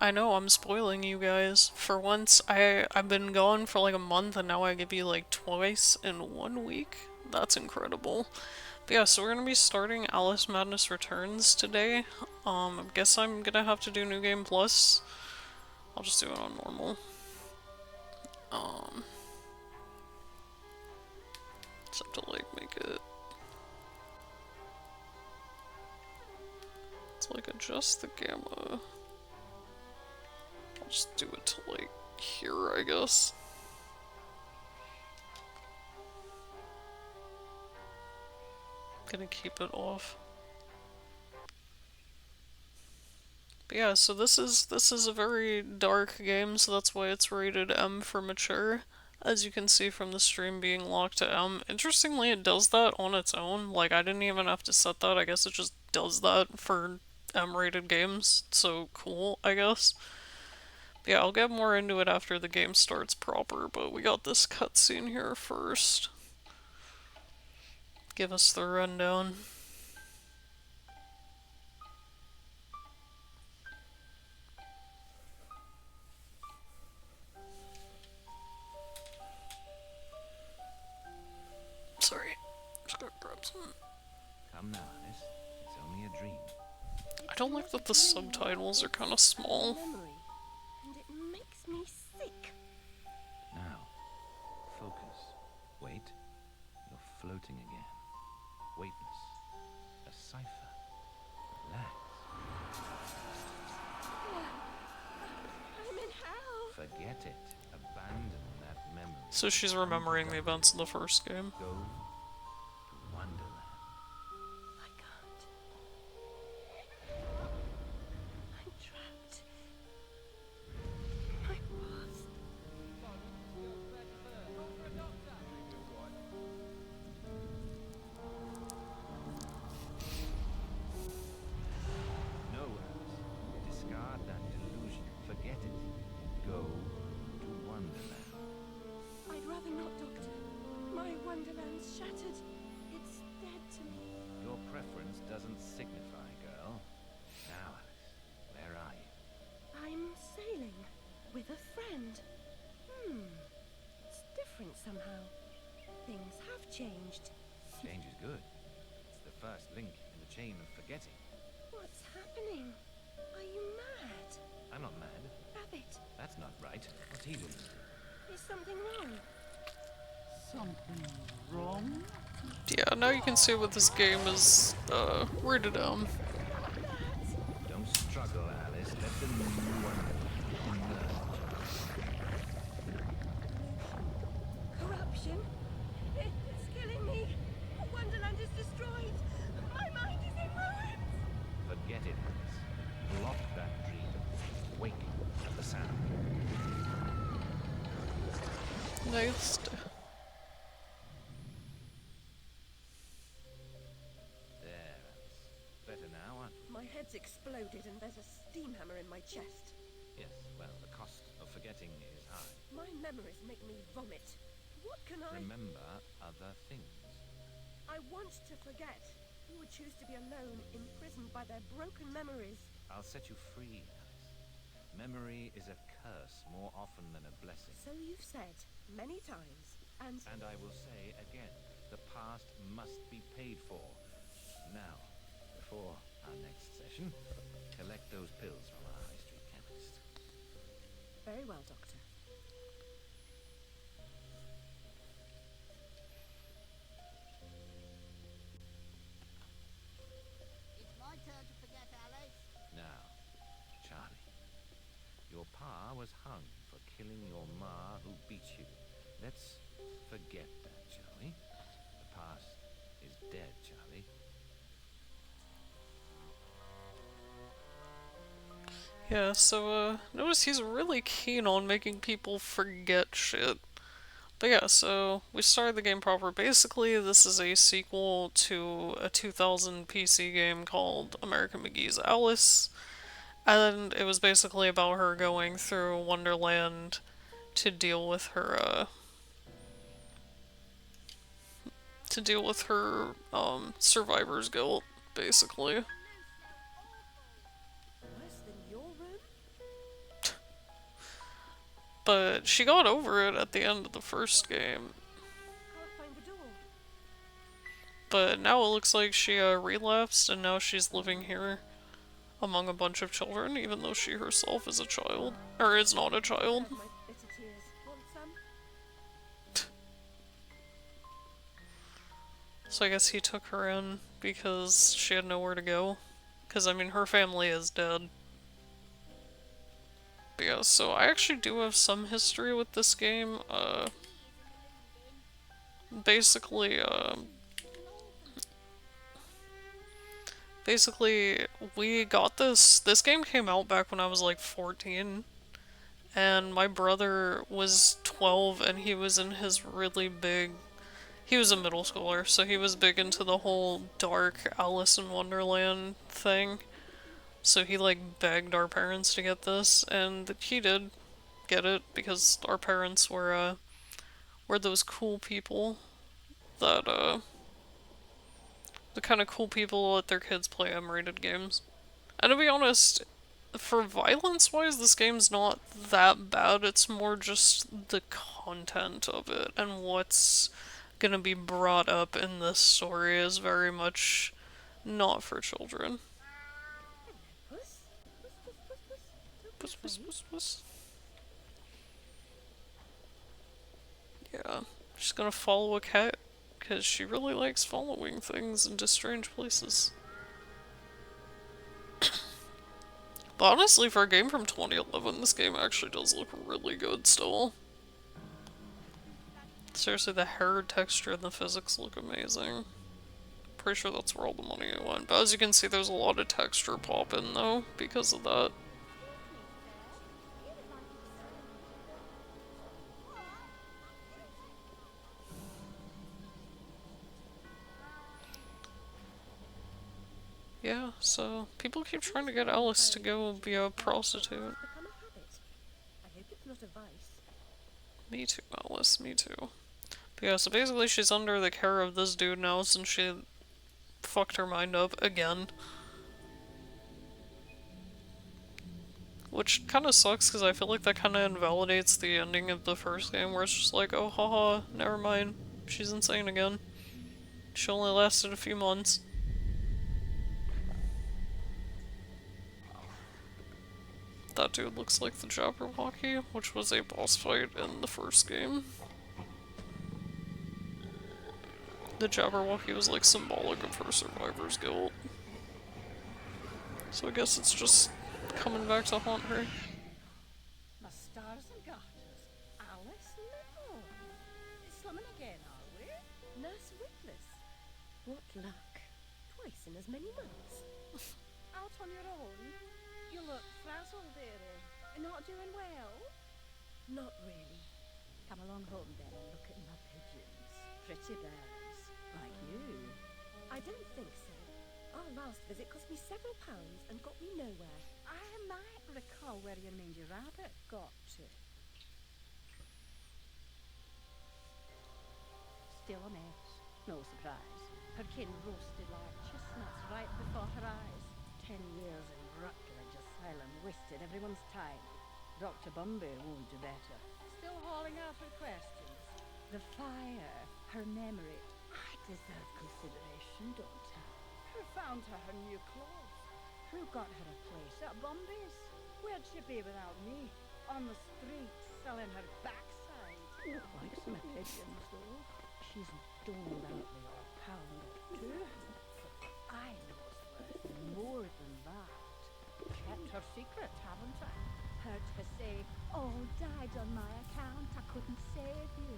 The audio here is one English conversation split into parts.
I know I'm spoiling you guys. For once, I've been gone for like a month and now I give you like twice in 1 week. That's incredible. But yeah, so we're gonna be starting Alice Madness Returns today. I guess I'm gonna have to do New Game Plus. I'll just do it on normal. Um, just have to like make it. It's like adjust the gamma. I'll just do it to like here, I guess. Gonna keep it off. But yeah, so this is a very dark game, so that's why it's rated M for mature. As you can see from the stream being locked to M. Interestingly, it does that on its own. Like, I didn't even have to set that. I guess it just does that for M-rated games. So cool, I guess. But yeah, I'll get more into it after the game starts proper, but we got this cutscene here first. Give us the rundown. Sorry, just gotta grab some. Come now, Alice. It's only a dream. I don't like that the subtitles are kind of small. Memory, and it makes me sick. Now, focus. Wait. You're floating again. Weightless. A cipher. Relax. I'm in hell. Forget it. Abandon that memory. So she's remembering the events of the first game. Go to Wonderland. I can't. I'm trapped. My past. No, Alice. Discard that delusion. Forget it. Go to Wonderland. I'd rather not, Doctor. My Wonderland's shattered. It's dead to me. Your preference doesn't signify, girl. Now, Alice, where are you? I'm sailing with a friend. It's different somehow. Things have changed. Change is good. It's the first link in the chain of forgetting. What's happening? Are you mad? I'm not mad. Rabbit, That's not right. What's he doing? is something wrong? Something wrong? Yeah, now you can see what this game is rated M. Don't struggle, Alice. Let the new one Corruption? It's killing me. Wonderland is destroyed. My mind is in ruins. forget it, Alice. Block that dream. Wake at the sound. Nice. There, Alice. Better now, aren't you? My head's exploded and there's a steam hammer in my chest. Yes, well, the cost of forgetting is high. My memories make me vomit. What can I... Remember other things. I want to forget. Who would choose to be alone, imprisoned by their broken memories? I'll set you free, Alice. Memory is a curse more often than a blessing. So you've said many times, and... And I will say again, the past must be paid for. Now, before our next session, collect those pills from our high street chemist. Very well, Doctor. It's my turn to forget, Alice. Now, Charlie, your pa was hung for killing your ma who beat you. Let's forget that, shall we? The past is dead, Charlie. Yeah, so notice he's really keen on making people forget shit. But yeah, so we started the game proper. Basically, this is a sequel to a 2000 PC game called American McGee's Alice. And it was basically about her going through Wonderland to deal with her survivor's guilt, basically. Worse than your room? But she got over it at the end of the first game. Can't find the door. But now it looks like she relapsed and now she's living here among a bunch of children, even though she herself is a child. Or is not a child. Have my bitter tears. Want some? So I guess he took her in because she had nowhere to go. Because, I mean, her family is dead. But yeah, so I actually do have some history with this game. Basically, basically, we got this game came out back when I was like 14. And my brother was 12 and he was in his really big... He was a middle schooler, so he was big into the whole dark Alice in Wonderland thing. So he like begged our parents to get this, and he did get it because our parents were those cool people that the kind of cool people that let their kids play M-rated games. And to be honest, for violence-wise, this game's not that bad. It's more just the content of it and what's gonna be brought up in this story is very much not for children. Puss? Puss, puss, puss, puss. Don't be Puss, puss, afraid. puss, puss. Yeah, she's gonna follow a cat because she really likes following things into strange places. But honestly, for a game from 2011, this game actually does look really good still. Seriously, the hair texture and the physics look amazing. Pretty sure that's where all the money went. But as you can see, there's a lot of texture pop in though, because of that. Yeah, so people keep trying to get Alice to go be a prostitute. It's become a habit. I hope it's not a vice. Me too, Alice, me too. But yeah, so basically she's under the care of this dude now since she fucked her mind up again. Which kind of sucks because I feel like that kind of invalidates the ending of the first game where it's just like, oh haha, never mind, she's insane again. She only lasted a few months. That dude looks like the Jabberwocky, which was a boss fight in the first game. The Jabberwocky was like symbolic of her survivor's guilt. So I guess it's just coming back to haunt her. My stars and garters, Alice Little. Slumming again, are we? Nurse Witless. What luck. Twice in as many months. Out on your own? You look frazzled, dearie. Not doing well? Not really. Come along home then and look at my pigeons. Pretty birds, like you. I don't think so. Our last visit cost me several pounds and got me nowhere. I might recall where your mangy rabbit got to. Still a mess, no surprise. Her kin roasted like chestnuts right before her eyes. 10 years in Rutledge Asylum wasted everyone's time. Dr. Bumby won't do better. Still hauling out her questions. The fire, her memory. I deserve consideration, don't I? Who found her her new clothes? Who got her a place at Bumby's? Where'd she be without me? On the street, selling her backside. Likes my pigeons, though. She's doled out me a pound or two. I know it's worth more than that. Kept her secret, haven't I? Heard her say, all died on my account, I couldn't save you.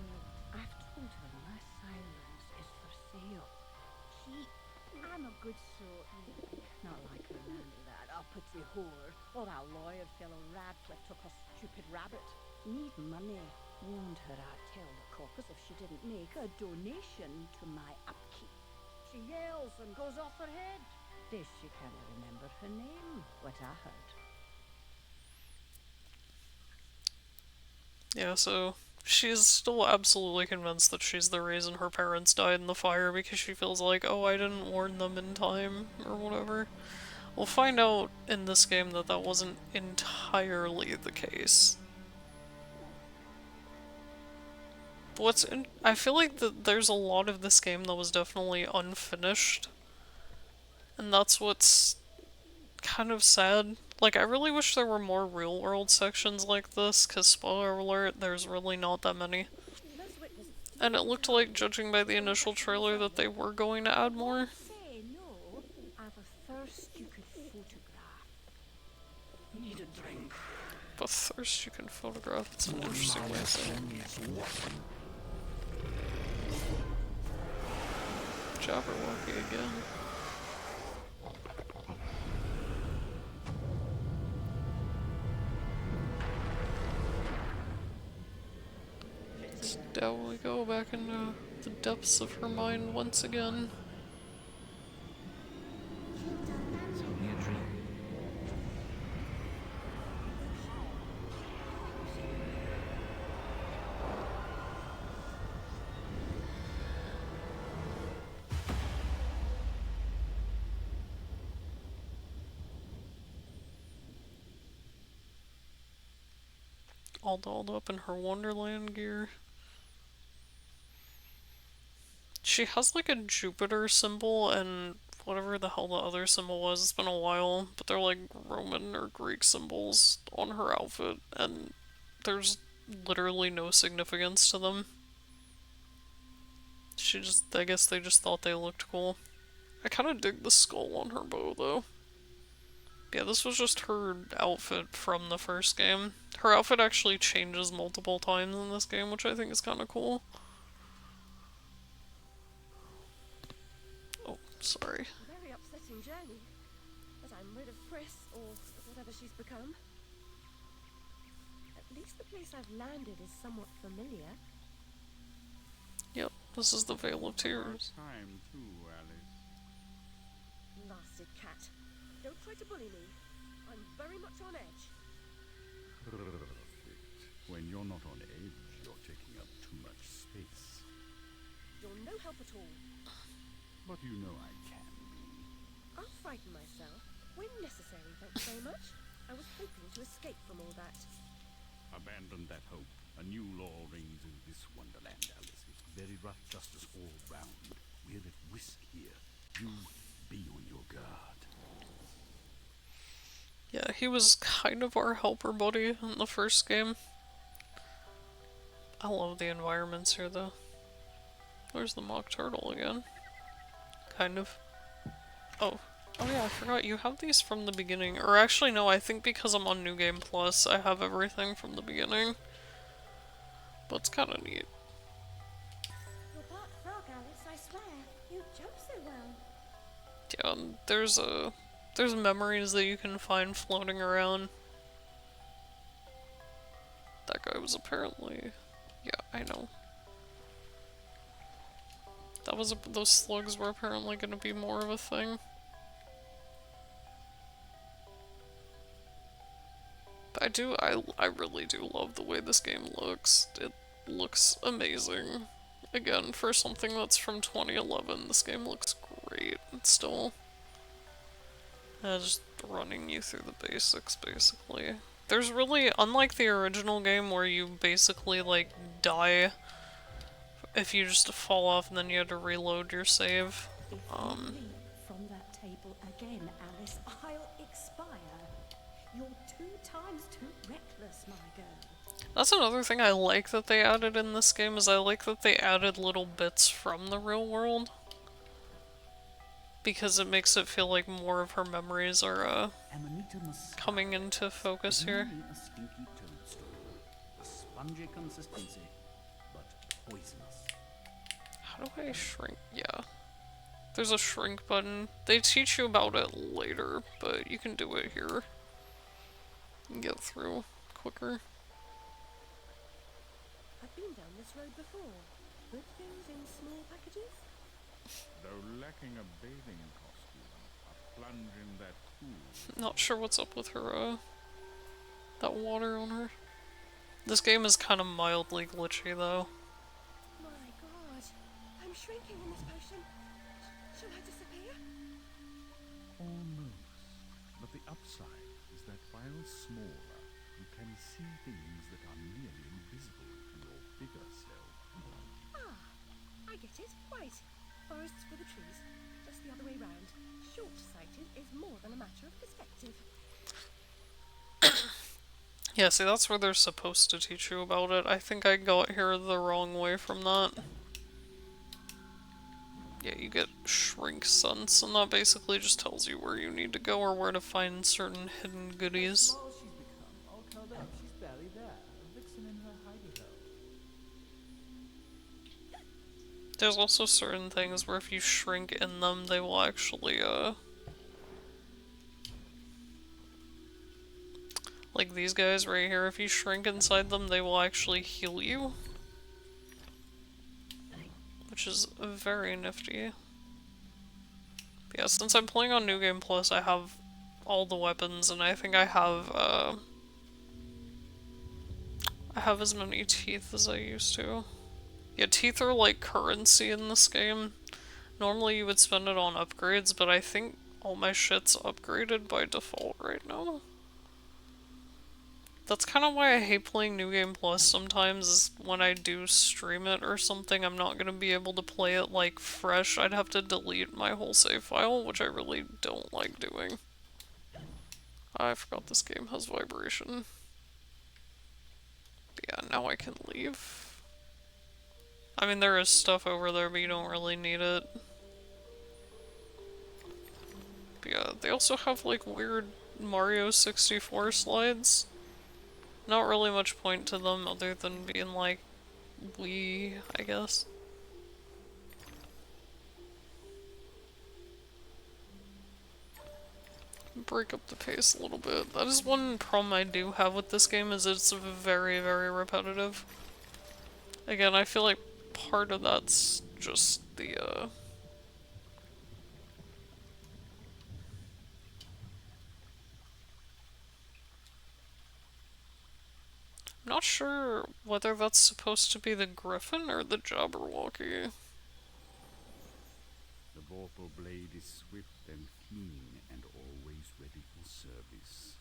I've told her my silence is for sale. I'm a good sort, really. Not like her nanny, that uppity whore, or that lawyer fellow Radcliffe took a stupid rabbit. Need money. Warned her I'd tell the coppers if she didn't make a donation to my upkeep. She yells and goes off her head. Guess she can't remember her name, what I heard. Yeah, so she's still absolutely convinced that she's the reason her parents died in the fire because she feels like, oh, I didn't warn them in time, or whatever. We'll find out in this game that that wasn't entirely the case. I feel like there's a lot of this game that was definitely unfinished, and that's what's kind of sad. Like, I really wish there were more real world sections like this, because spoiler alert, there's really not that many. Most witnesses And it looked like, judging by the initial trailer, that they were going to add more. say no. I've a thirst you could photograph. Need a drink. But thirst you can photograph, it's an interesting way to say it. Jabberwocky again. Down we go back into the depths of her mind once again. It's only a dream. All dolled up in her Wonderland gear. She has like a Jupiter symbol and whatever the hell the other symbol was. It's been a while, but they're like Roman or Greek symbols on her outfit, and there's literally no significance to them. I guess they just thought they looked cool. I kind of dig the skull on her bow though. Yeah, this was just her outfit from the first game. Her outfit actually changes multiple times in this game, which I think is kind of cool. Oh, sorry. A very upsetting journey. But I'm rid of Pris, or whatever she's become. At least the place I've landed is somewhat familiar. Yep, this is the Vale of Tears. Time too, Alice. Nasty cat. Don't try to bully me. I'm very much on edge. Perfect. When you're not on edge, you're taking up too much space. You're no help at all. But you know I can be. I'll frighten myself when necessary, thanks very much. I was hoping to escape from all that. Abandon that hope. A new law reigns in this wonderland, Alice. It's very rough justice all round. We're at risk here. You be on your guard. Yeah, he was kind of our helper buddy in the first game. I love the environments here though. There's the mock turtle again. Kind of. Oh. Oh yeah, I forgot you have these from the beginning. Or actually no, I think because I'm on New Game Plus, I have everything from the beginning. But it's kinda neat. You're part frog, Alice, I swear. You jump so well. Yeah, there's memories that you can find floating around. That guy was apparently... Yeah, I know. Those slugs were apparently gonna be more of a thing. But I really do love the way this game looks. It looks amazing. Again, for something that's from 2011, this game looks great. It's still... just running you through the basics, basically. There's really, unlike the original game where you basically, like, die if you just fall off and then you had to reload your save. If you leap from that table again, Alice, I'll expire. You're 2 times too reckless, my girl. That's another thing I like that they added in this game, is I like that they added little bits from the real world. Because it makes it feel like more of her memories are, Amanita muscaria coming into focus is here. merely a stinky toadstool. A spongy consistency, but poisonous. How do I shrink? Yeah. There's a shrink button. They teach you about it later, but you can do it here. You can get through quicker. I've been down this road before. Good things in small packages? Though lacking a bathing costume, a plunge in that pool. Not sure what's up with her, that water on her. This game is kind of mildly glitchy, though. My god. I'm shrinking in this potion. Shall I disappear? Almost. But the upside is that while smaller, you can see things that are nearly invisible to your bigger self. Ah, I get it. Right. Forests for the trees. Just the other way round. Short-sighted is more than a matter of perspective. Yeah, see, that's where they're supposed to teach you about it. I think I got here the wrong way from that. Yeah, you get shrink sense, and that basically just tells you where you need to go or where to find certain hidden goodies. Small she's become, all curled up. She's barely there. A vixen in her hidey hole. There's also certain things where if you shrink in them, they will actually, like these guys right here, if you shrink inside them, they will actually heal you. Which is very nifty. But yeah, since I'm playing on New Game Plus, I have all the weapons, and I think I have as many teeth as I used to. Yeah, teeth are like currency in this game. Normally you would spend it on upgrades, but I think all my shit's upgraded by default right now. That's kind of why I hate playing New Game Plus sometimes, is when I do stream it or something, I'm not going to be able to play it like fresh. I'd have to delete my whole save file, which I really don't like doing. I forgot this game has vibration. But yeah, now I can leave. I mean, there is stuff over there, but you don't really need it. But yeah, they also have like weird Mario 64 slides. Not really much point to them other than being like Wii, I guess. Break up the pace a little bit. That is one problem I do have with this game, is it's very, very repetitive. Again, I feel like part of that's just the, I'm not sure whether that's supposed to be the Griffin or the Jabberwocky. The Vorpal blade is swift and keen and always ready for service.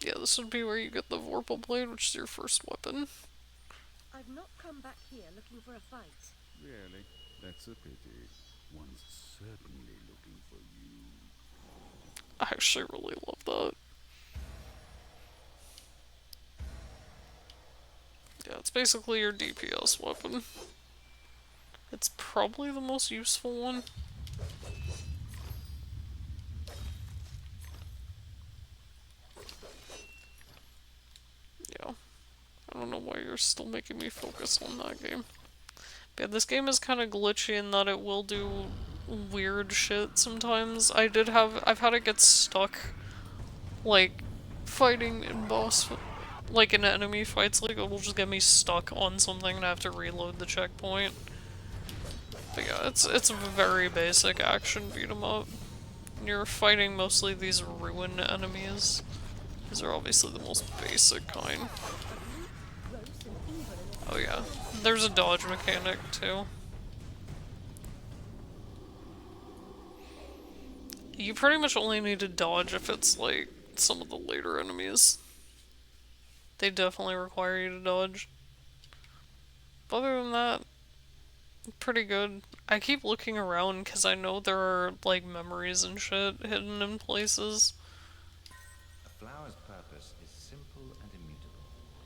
Yeah, this would be where you get the Vorpal blade, which is your first weapon. I've not come back here looking for a fight. Really? That's a pity. One's certainly looking for you. I actually really love that. Yeah, it's basically your DPS weapon. It's probably the most useful one. Yeah. I don't know why you're still making me focus on that game. But yeah, this game is kind of glitchy in that it will do weird shit sometimes. I've had it get stuck, like, fighting in like in enemy fights, like it'll just get me stuck on something and I have to reload the checkpoint. But yeah, it's a very basic action beat 'em up. And you're fighting mostly these ruin enemies. These are obviously the most basic kind. Oh yeah, there's a dodge mechanic too. You pretty much only need to dodge if it's like some of the later enemies. They definitely require you to dodge. But other than that, pretty good. I keep looking around because I know there are like memories and shit hidden in places. A flower's purpose is simple and immutable.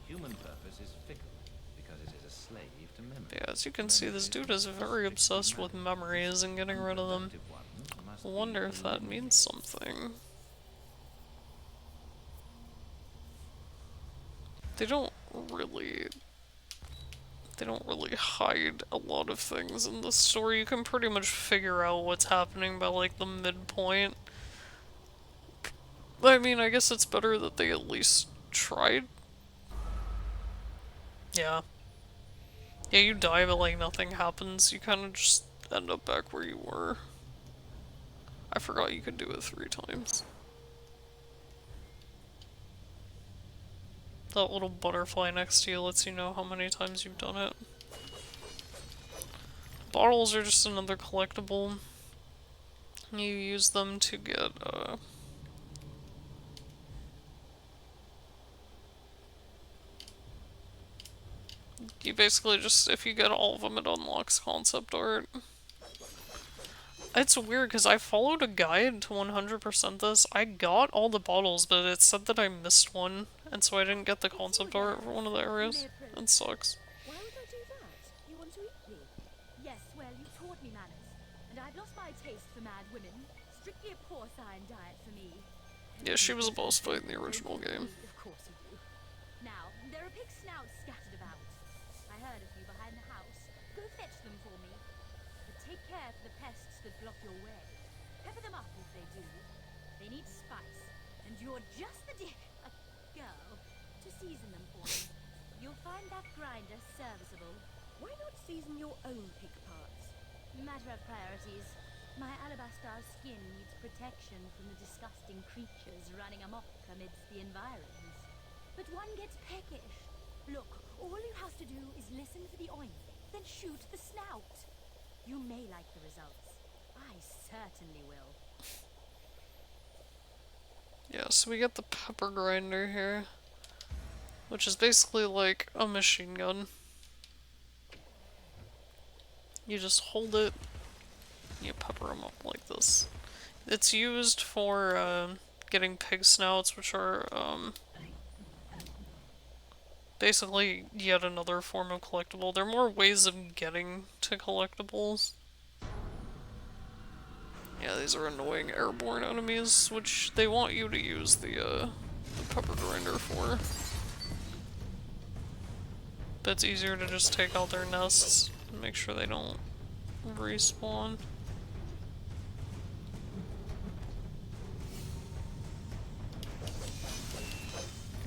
Human purpose is fickle, because it is a slave to memory. Yeah, as you can see, this dude is very obsessed with memories and getting rid of them. I wonder if that means something. They don't really hide a lot of things in the story. You can pretty much figure out what's happening by like the midpoint. I mean, I guess it's better that they at least tried. Yeah. Yeah, you die but like nothing happens. You kind of just end up back where you were. I forgot you could do it 3 times. That little butterfly next to you lets you know how many times you've done it. Bottles are just another collectible. You use them to get, You basically just, if you get all of them, it unlocks concept art. It's weird because I followed a guide to 100% this. I got all the bottles, but it said that I missed one, and so I didn't get the concept art for one of the areas. It sucks. Why would I do that? You want to eat me? Yes, well, you taught me manners, and I've lost my taste for mad women. Strictly a porcine diet for me. Yeah, she was a boss fight in the original game. Of course you do. Now, there are pig snouts scattered about. I heard a few behind the house. Go fetch them for me. But take care for the pests that block your way. Pepper them up if they do. They need spice, and you're just the girl to season them for me. You'll find that grinder serviceable. Why not season your own pig parts? Matter of priorities. My alabaster skin needs protection from the disgusting creatures running amok amidst the environs. But one gets peckish. Look, all you have to do is listen for the oink, then shoot the snout. You may like the results. I certainly will. Yeah, so we get the pepper grinder here, which is basically like a machine gun. You just hold it, you pepper them up like this. It's used for getting pig snouts, which are basically yet another form of collectible. There are more ways of getting to collectibles. Yeah, these are annoying airborne enemies, which they want you to use the pepper grinder for. But it's easier to just take out their nests and make sure they don't respawn.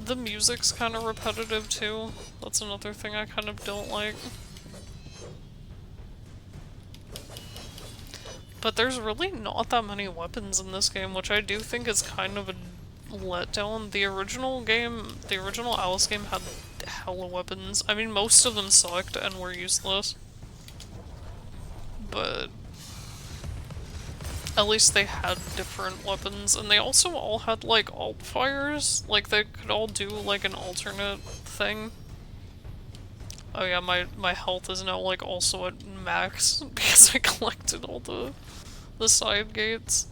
The music's kind of repetitive too. That's another thing I kind of don't like. But there's really not that many weapons in this game, which I do think is kind of a letdown. The original game, the original Alice game had hella weapons. I mean, most of them sucked and were useless. But at least they had different weapons, and they also all had, like, alt fires. Like, they could all do, like, an alternate thing. Oh yeah, my health is now, like, also at max, because I collected all the side gates.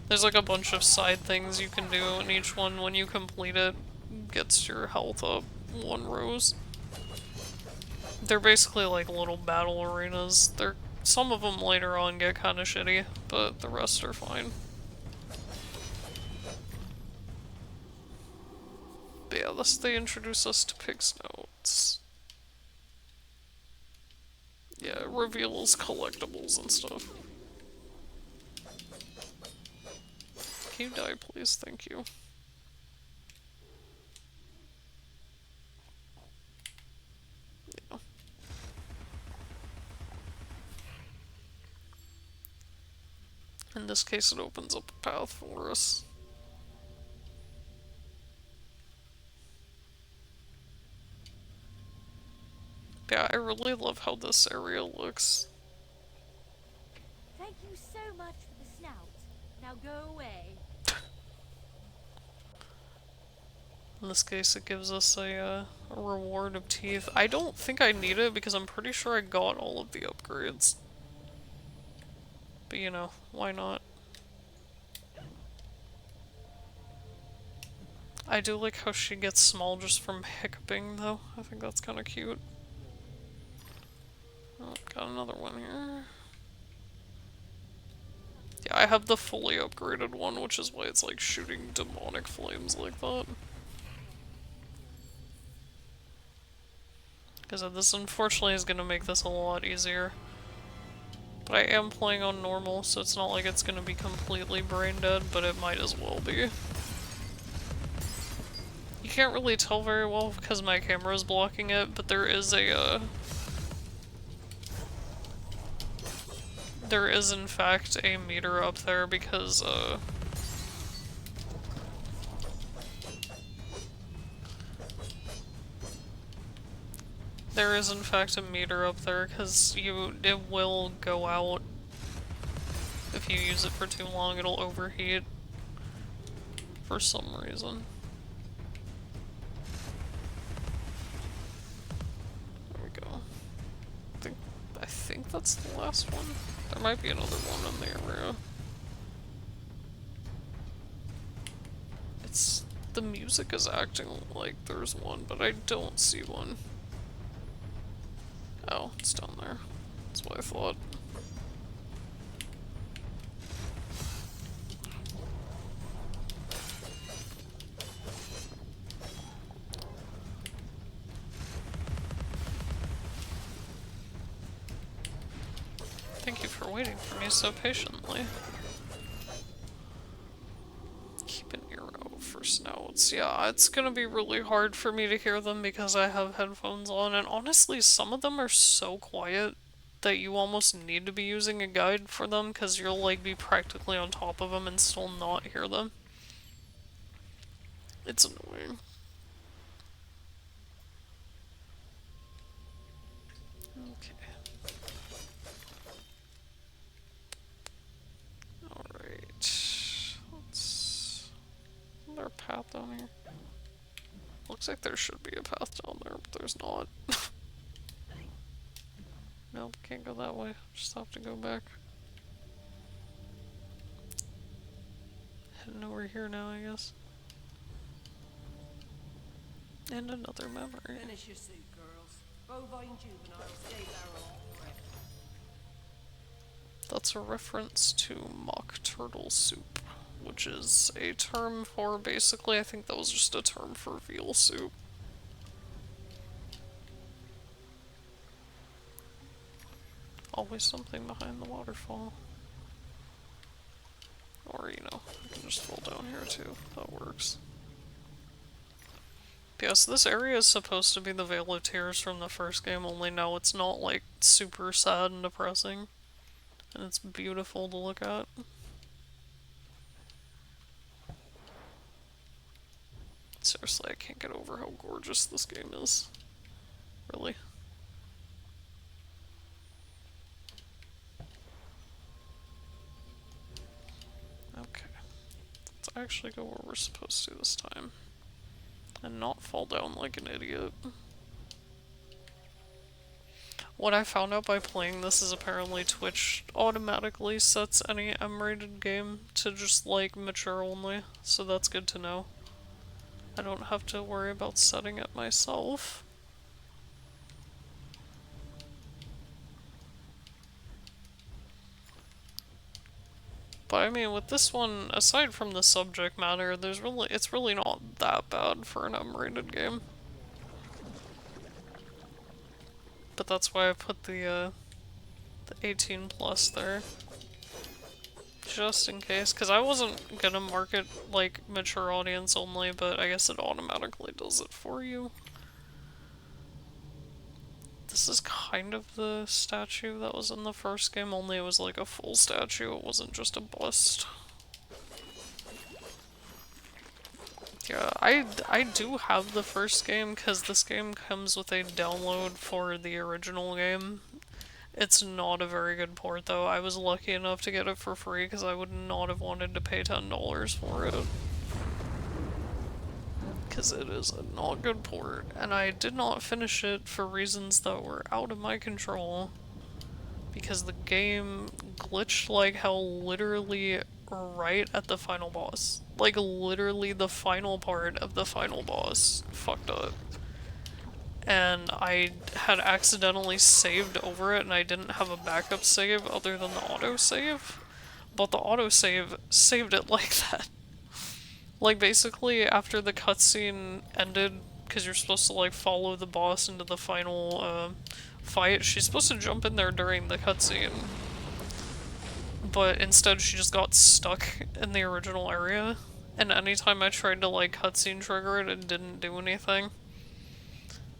There's, like, a bunch of side things you can do, and each one, when you complete it, gets your health up 1 rows. They're basically, like, little battle arenas. Some of them later on get kind of shitty, but the rest are fine. But yeah, they introduce us to pig snouts. Yeah, it reveals collectibles and stuff. Can you die, please? Thank you. Yeah. In this case, it opens up a path for us. Yeah, I really love how this area looks. Thank you so much for the snout. Now go away. In this case, it gives us a reward of teeth. I don't think I need it because I'm pretty sure I got all of the upgrades. But you know, why not? I do like how she gets small just from hiccuping, though. I think that's kind of cute. Oh, got another one here. Yeah, I have the fully upgraded one, which is why it's like shooting demonic flames like that. Because this unfortunately is going to make this a lot easier. But I am playing on normal, so it's not like it's going to be completely brain dead, but it might as well be. You can't really tell very well because my camera is blocking it, but there is there is in fact a meter up there because there is in fact a meter up there because it will go out if you use it for too long. It'll overheat for some reason. There we that's the last one. There might be another one in the area. The music is acting like there's one, but I don't see one. Oh, it's down there. That's what I thought. Thank you for waiting for me so patiently. Keep an ear out for snouts. Yeah, it's gonna be really hard for me to hear them because I have headphones on, and honestly, some of them are so quiet that you almost need to be using a guide for them because you'll like be practically on top of them and still not hear them. It's annoying. Okay. Alright. Let's... Is there a path down here? Looks like there should be a path down there, but there's not. Nope, can't go that way. Just have to go back. Heading over here now, I guess. And another memory. Finish your soup, girls. Bovine juveniles stay barrel forever. That's a reference to mock turtle soup, which is a term for basically, I think that was just a term for veal soup. Always something behind the waterfall. Or, you know, I can just fall down here too. That works. Yeah, so this area is supposed to be the Vale of Tears from the first game, only now it's not, like, super sad and depressing. And it's beautiful to look at. Seriously, I can't get over how gorgeous this game is. Really. Okay. Let's actually go where we're supposed to this time. And not fall down like an idiot. What I found out by playing this is apparently Twitch automatically sets any M-rated game to just like mature only, so that's good to know. I don't have to worry about setting it myself. But I mean, with this one, aside from the subject matter, it's really not that bad for an M-rated game. But that's why I put the 18 plus there. Just in case, because I wasn't gonna mark it like mature audience only, but I guess it automatically does it for you. This is kind of the statue that was in the first game, only it was like a full statue, it wasn't just a bust. Yeah, I do have the first game, because this game comes with a download for the original game. It's not a very good port, though. I was lucky enough to get it for free, because I would not have wanted to pay $10 for it. Because it is a not good port, and I did not finish it for reasons that were out of my control. Because the game glitched like hell literally right at the final boss. Like, literally the final part of the final boss fucked up. And I had accidentally saved over it, and I didn't have a backup save other than the autosave. But the autosave saved it like that. Like, basically, after the cutscene ended, because you're supposed to, like, follow the boss into the final, fight, she's supposed to jump in there during the cutscene. But instead she just got stuck in the original area, and anytime I tried to like cutscene trigger it, it didn't do anything.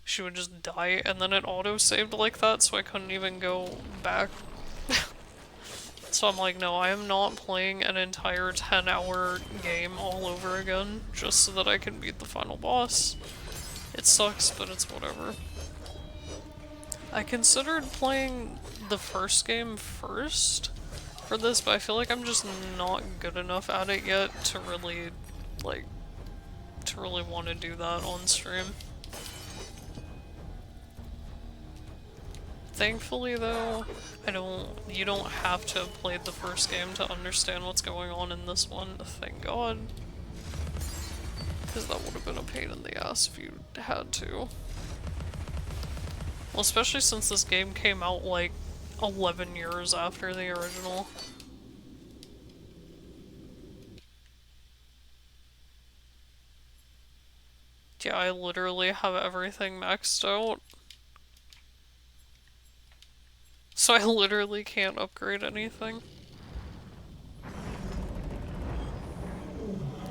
She would just die, and then it auto-saved like that, so I couldn't even go back. So I'm like, no, I am not playing an entire 10-hour game all over again, just so that I can beat the final boss. It sucks, but it's whatever. I considered playing the first game first for this, but I feel like I'm just not good enough at it yet to really, like, want to do that on stream. Thankfully though, you don't have to have played the first game to understand what's going on in this one, thank God. Because that would have been a pain in the ass if you had to. Well, especially since this game came out like 11 years after the original. Yeah, I literally have everything maxed out. So I literally can't upgrade anything.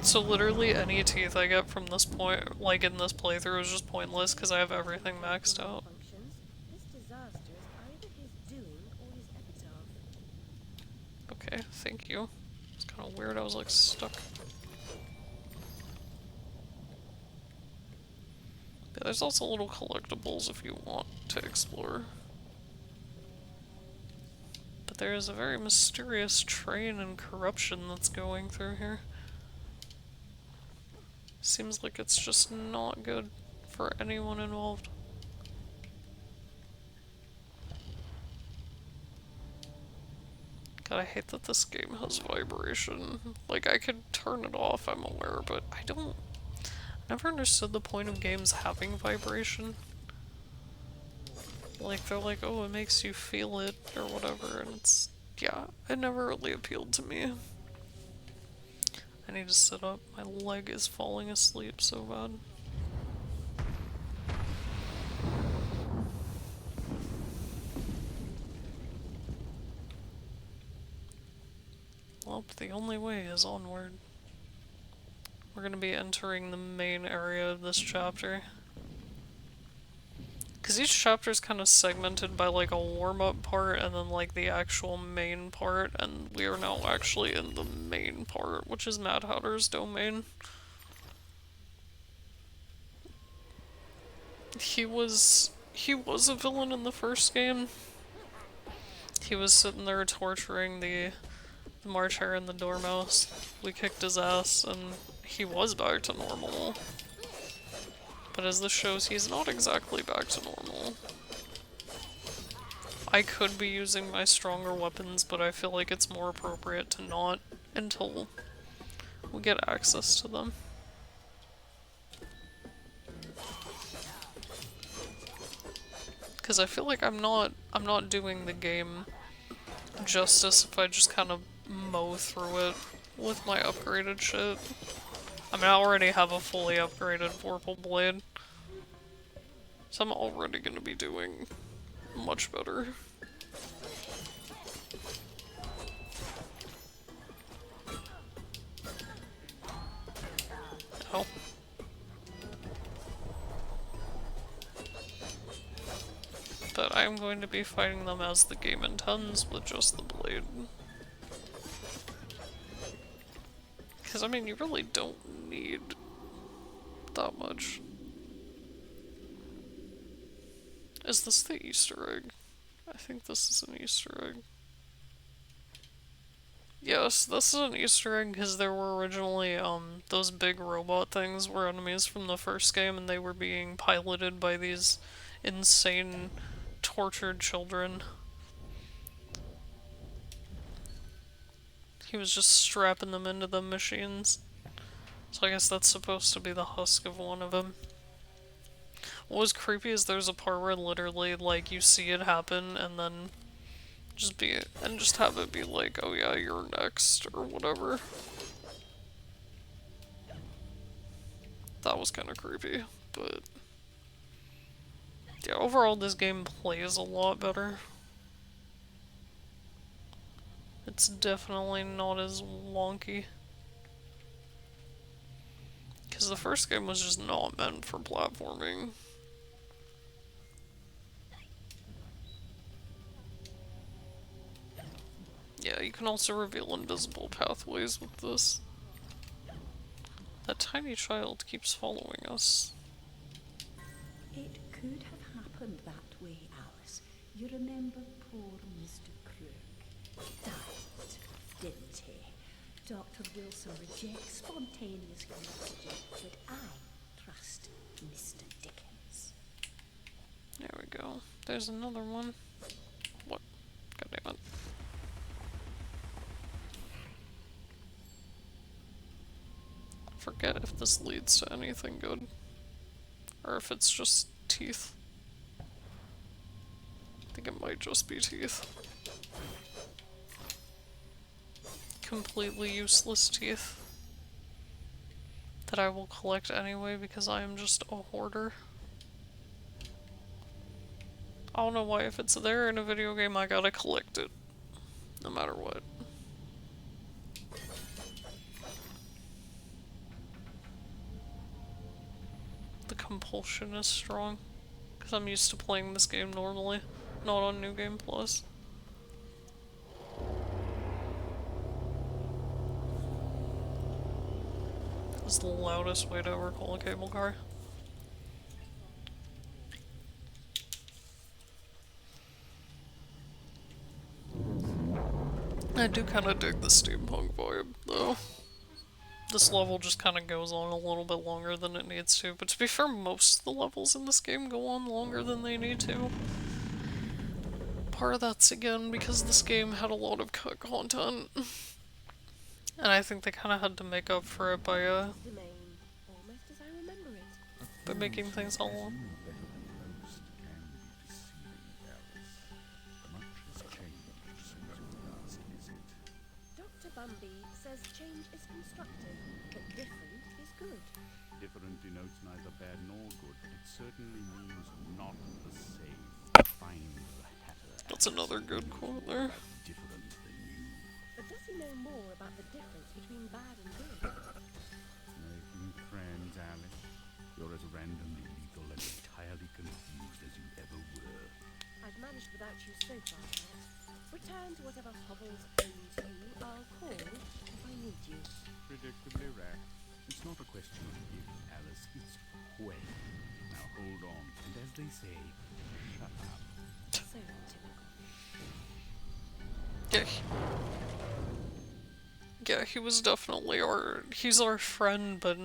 So literally any teeth I get from this point, like in this playthrough, is just pointless because I have everything maxed out. Functions. This disaster is either his doing or his epitaph. Okay, thank you. It's kind of weird, I was like stuck. Yeah, there's also little collectibles if you want to explore. But there is a very mysterious train and corruption that's going through here. Seems like it's just not good for anyone involved. God, I hate that this game has vibration. Like, I could turn it off, I'm aware, but I never understood the point of games having vibration. Like, they're like, oh, it makes you feel it, or whatever, and it's, yeah, it never really appealed to me. I need to sit up, my leg is falling asleep so bad. Well, the only way is onward. We're gonna be entering the main area of this chapter. Because each chapter is kind of segmented by like a warm-up part and then like the actual main part, and we are now actually in the main part, which is Mad Hatter's domain. He was a villain in the first game. He was sitting there torturing the March Hare and the Dormouse. We kicked his ass and he was back to normal. But as this shows, he's not exactly back to normal. I could be using my stronger weapons, but I feel like it's more appropriate to not until we get access to them. Because I feel like I'm not doing the game justice if I just kind of mow through it with my upgraded shit. I mean, I already have a fully upgraded Vorpal Blade, so I'm already gonna be doing much better. Oh. But I'm going to be fighting them as the game intends with just the blade. Because, I mean, you really don't need that much. Is this the Easter egg? I think this is an Easter egg. Yes, this is an Easter egg because there were originally, those big robot things were enemies from the first game and they were being piloted by these insane, tortured children. He was just strapping them into the machines. So I guess that's supposed to be the husk of one of them. What was creepy is there's a part where literally, like, you see it happen and then just have it be like, oh yeah, you're next, or whatever. That was kind of creepy, but yeah, overall this game plays a lot better. It's definitely not as wonky. Because the first game was just not meant for platforming. Yeah, you can also reveal invisible pathways with this. That tiny child keeps following us. It could have happened that way, Alice. You remember poor Mr. Crook died, didn't he? Dr. Wilson rejects spontaneous curiosity, but I trust Mr. Dickens. There we go. There's another one. this leads to anything good. Or if it's just teeth. I think it might just be teeth. Completely useless teeth. That I will collect anyway because I am just a hoarder. I don't know why if it's there in a video game I gotta collect it. No matter what. The compulsion is strong. Because I'm used to playing this game normally. Not on New Game Plus. This is the loudest way to ever call a cable car. I do kind of dig the steampunk vibe, though. This level just kind of goes on a little bit longer than it needs to, but to be fair, most of the levels in this game go on longer than they need to. Part of that's, again, because this game had a lot of cut content. And I think they kind of had to make up for it by Domain, almost as I remember it. making things all long. Dr. Bumby says change is constructive, but different is good. Different denotes neither bad nor good, but it certainly means not the same. Find the Hatter. That's another good quote there. Different than you. But does he know more about the difference between bad and good? Making friends, Alice. You're as randomly lethal and entirely confused as you ever were. I've managed without you so far, Cat. Return to whatever hovels owns you. I'll call if I need you. Predictably rare. It's not a question of if, Alice. It's when. Now hold on, and as they say, shut up. So typical. Yeah. Yeah, he was definitely he's our friend, but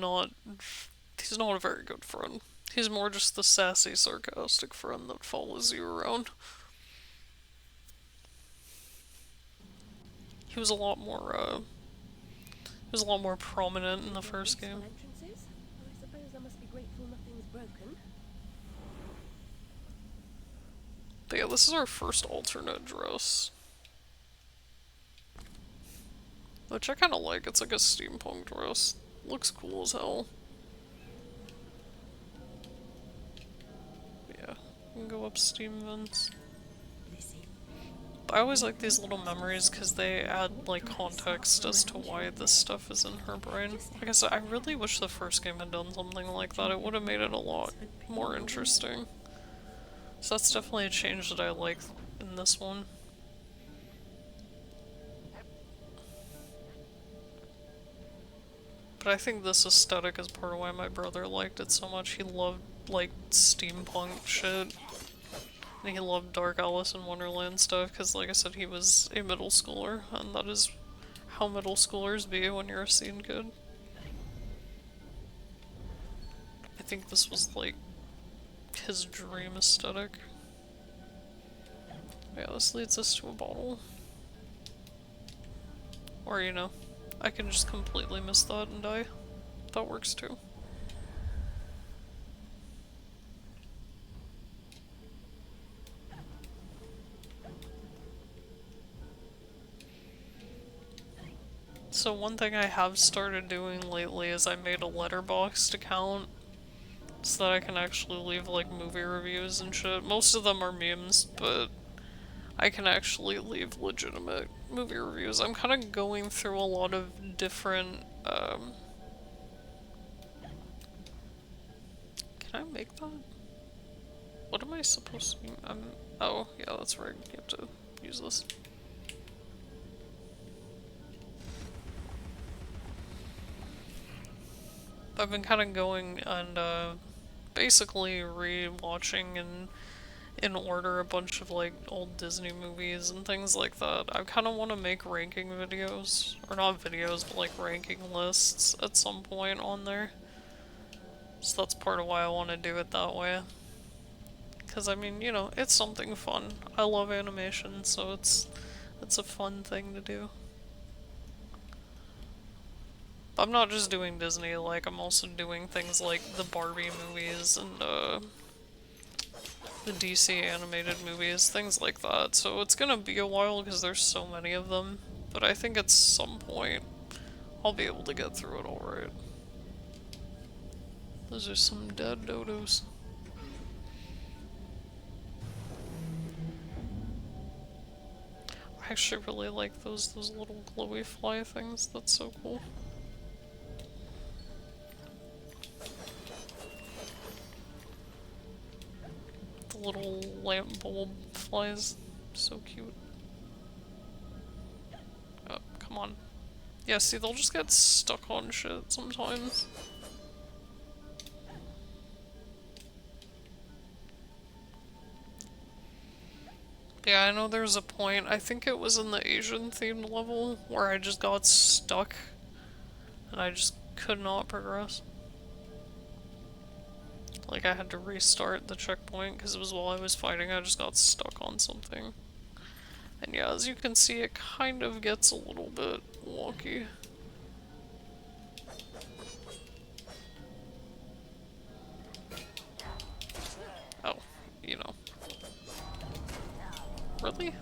he's not a very good friend. He's more just the sassy, sarcastic friend that follows you around. He was a lot more prominent in the first game. Entrances? I suppose I must be grateful nothing's broken. But yeah, this is our first alternate dress. Which I kinda like, it's like a steampunk dress. Looks cool as hell. Yeah, we can go up steam vents. But I always like these little memories because they add like context as to why this stuff is in her brain. Like I said, I really wish the first game had done something like that. It would have made it a lot more interesting. So that's definitely a change that I like in this one. But I think this aesthetic is part of why my brother liked it so much. He loved, like, steampunk shit. And he loved Dark Alice in Wonderland stuff, because, like I said, he was a middle schooler, and that is how middle schoolers be when you're a scene kid. I think this was, like, his dream aesthetic. Yeah, this leads us to a bottle. Or, you know, I can just completely miss that and die. That works too. So one thing I have started doing lately is I made a Letterboxd account so that I can actually leave like movie reviews and shit. Most of them are memes, but I can actually leave legitimate movie reviews. I'm kind of going through a lot of different, Can I make that? What am I supposed to be? Oh, yeah, that's right. You have to use this. I've been kind of going and, basically re-watching and in order a bunch of like old Disney movies and things like that. I kind of want to make ranking videos, or not videos, but like ranking lists at some point on there. So that's part of why I want to do it that way. Because I mean, you know, it's something fun. I love animation, so it's a fun thing to do. I'm not just doing Disney, like, I'm also doing things like the Barbie movies and, the DC animated movies, things like that. So it's gonna be a while because there's so many of them, but I think at some point I'll be able to get through it alright. Those are some dead dodos. I actually really like those little glowy fly things. That's so cool. The little lamp bulb flies. So cute. Oh, come on. Yeah, see, they'll just get stuck on shit sometimes. Yeah, I know there's a point, I think it was in the Asian themed level, where I just got stuck and I just could not progress. Like, I had to restart the checkpoint because it was while I was fighting, I just got stuck on something. And yeah, as you can see, it kind of gets a little bit wonky. Oh, you know. Really?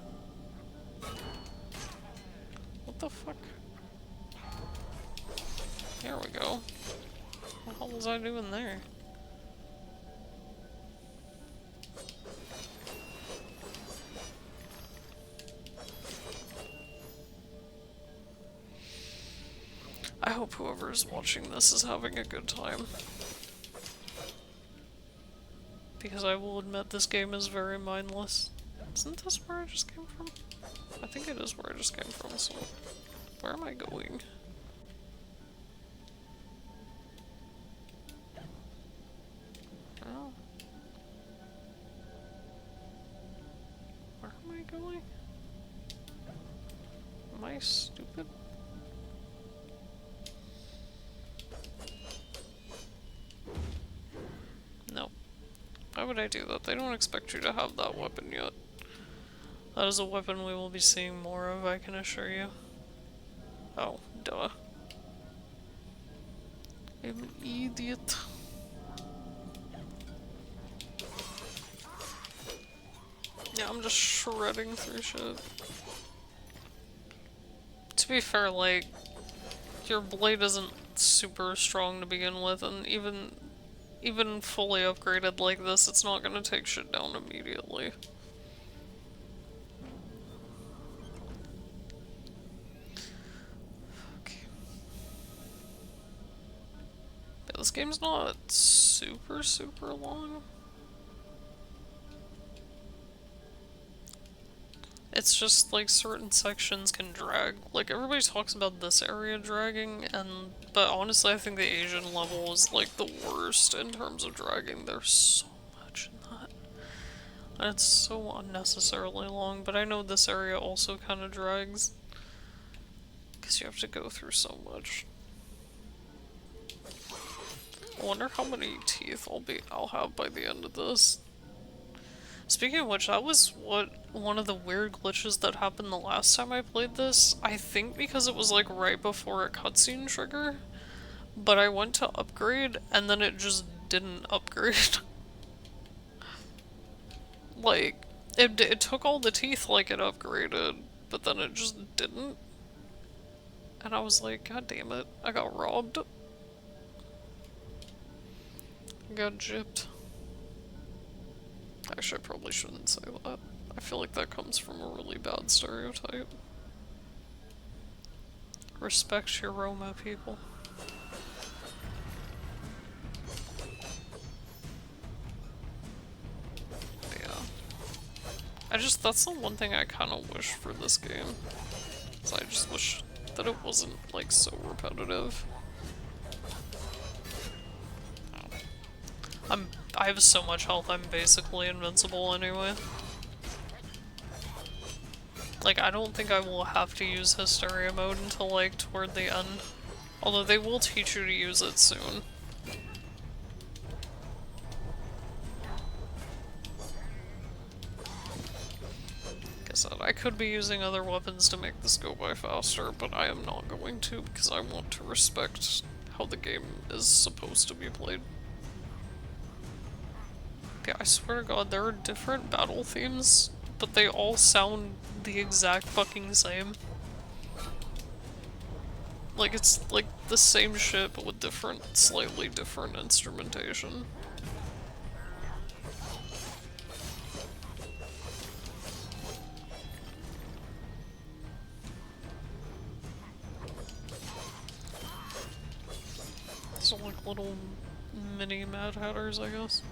What the fuck? There we go. What the hell was I doing there? I hope whoever's watching this is having a good time. Because I will admit this game is very mindless. Isn't this where I just came from? I think it is where I just came from, so... Where am I going? Oh. Where am I going? Am I stupid? No. Why would I do that? They don't expect you to have that weapon yet. That is a weapon we will be seeing more of, I can assure you. Oh, duh. I'm an idiot. Yeah, I'm just shredding through shit. To be fair, like, your blade isn't super strong to begin with, and even fully upgraded like this, it's not gonna take shit down immediately. Okay. Yeah, this game's not super long. It's just like certain sections can drag. Like everybody talks about this area dragging, but honestly I think the Asian level is like the worst in terms of dragging. There's so much in that. And it's so unnecessarily long, but I know this area also kind of drags. Because you have to go through so much. I wonder how many teeth I'll have by the end of this. Speaking of which, that was one of the weird glitches that happened the last time I played this. I think because it was like right before a cutscene trigger, but I went to upgrade and then it just didn't upgrade. Like, it took all the teeth like it upgraded, but then it just didn't. And I was like, god damn it, I got robbed. I got gypped. Actually, I probably shouldn't say that. I feel like that comes from a really bad stereotype. Respect your Roma people. But yeah. That's the one thing I kinda wish for this game. Is I just wish that it wasn't, like, so repetitive. I have so much health, I'm basically invincible anyway. Like, I don't think I will have to use Hysteria mode until, like, toward the end. Although they will teach you to use it soon. said, I could be using other weapons to make this go by faster, but I am not going to because I want to respect how the game is supposed to be played. Yeah, I swear to God, there are different battle themes, but they all sound the exact fucking same. Like, it's like the same shit, but with different, slightly different instrumentation. So like little mini Mad Hatters, I guess.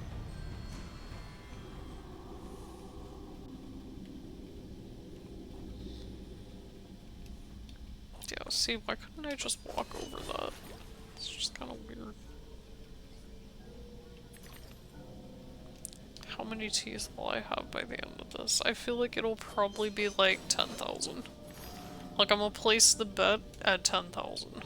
Yeah, see, why couldn't I just walk over that? It's just kind of weird. How many teeth will I have by the end of this? I feel like it'll probably be like 10,000. Like, I'm gonna place the bet at 10,000.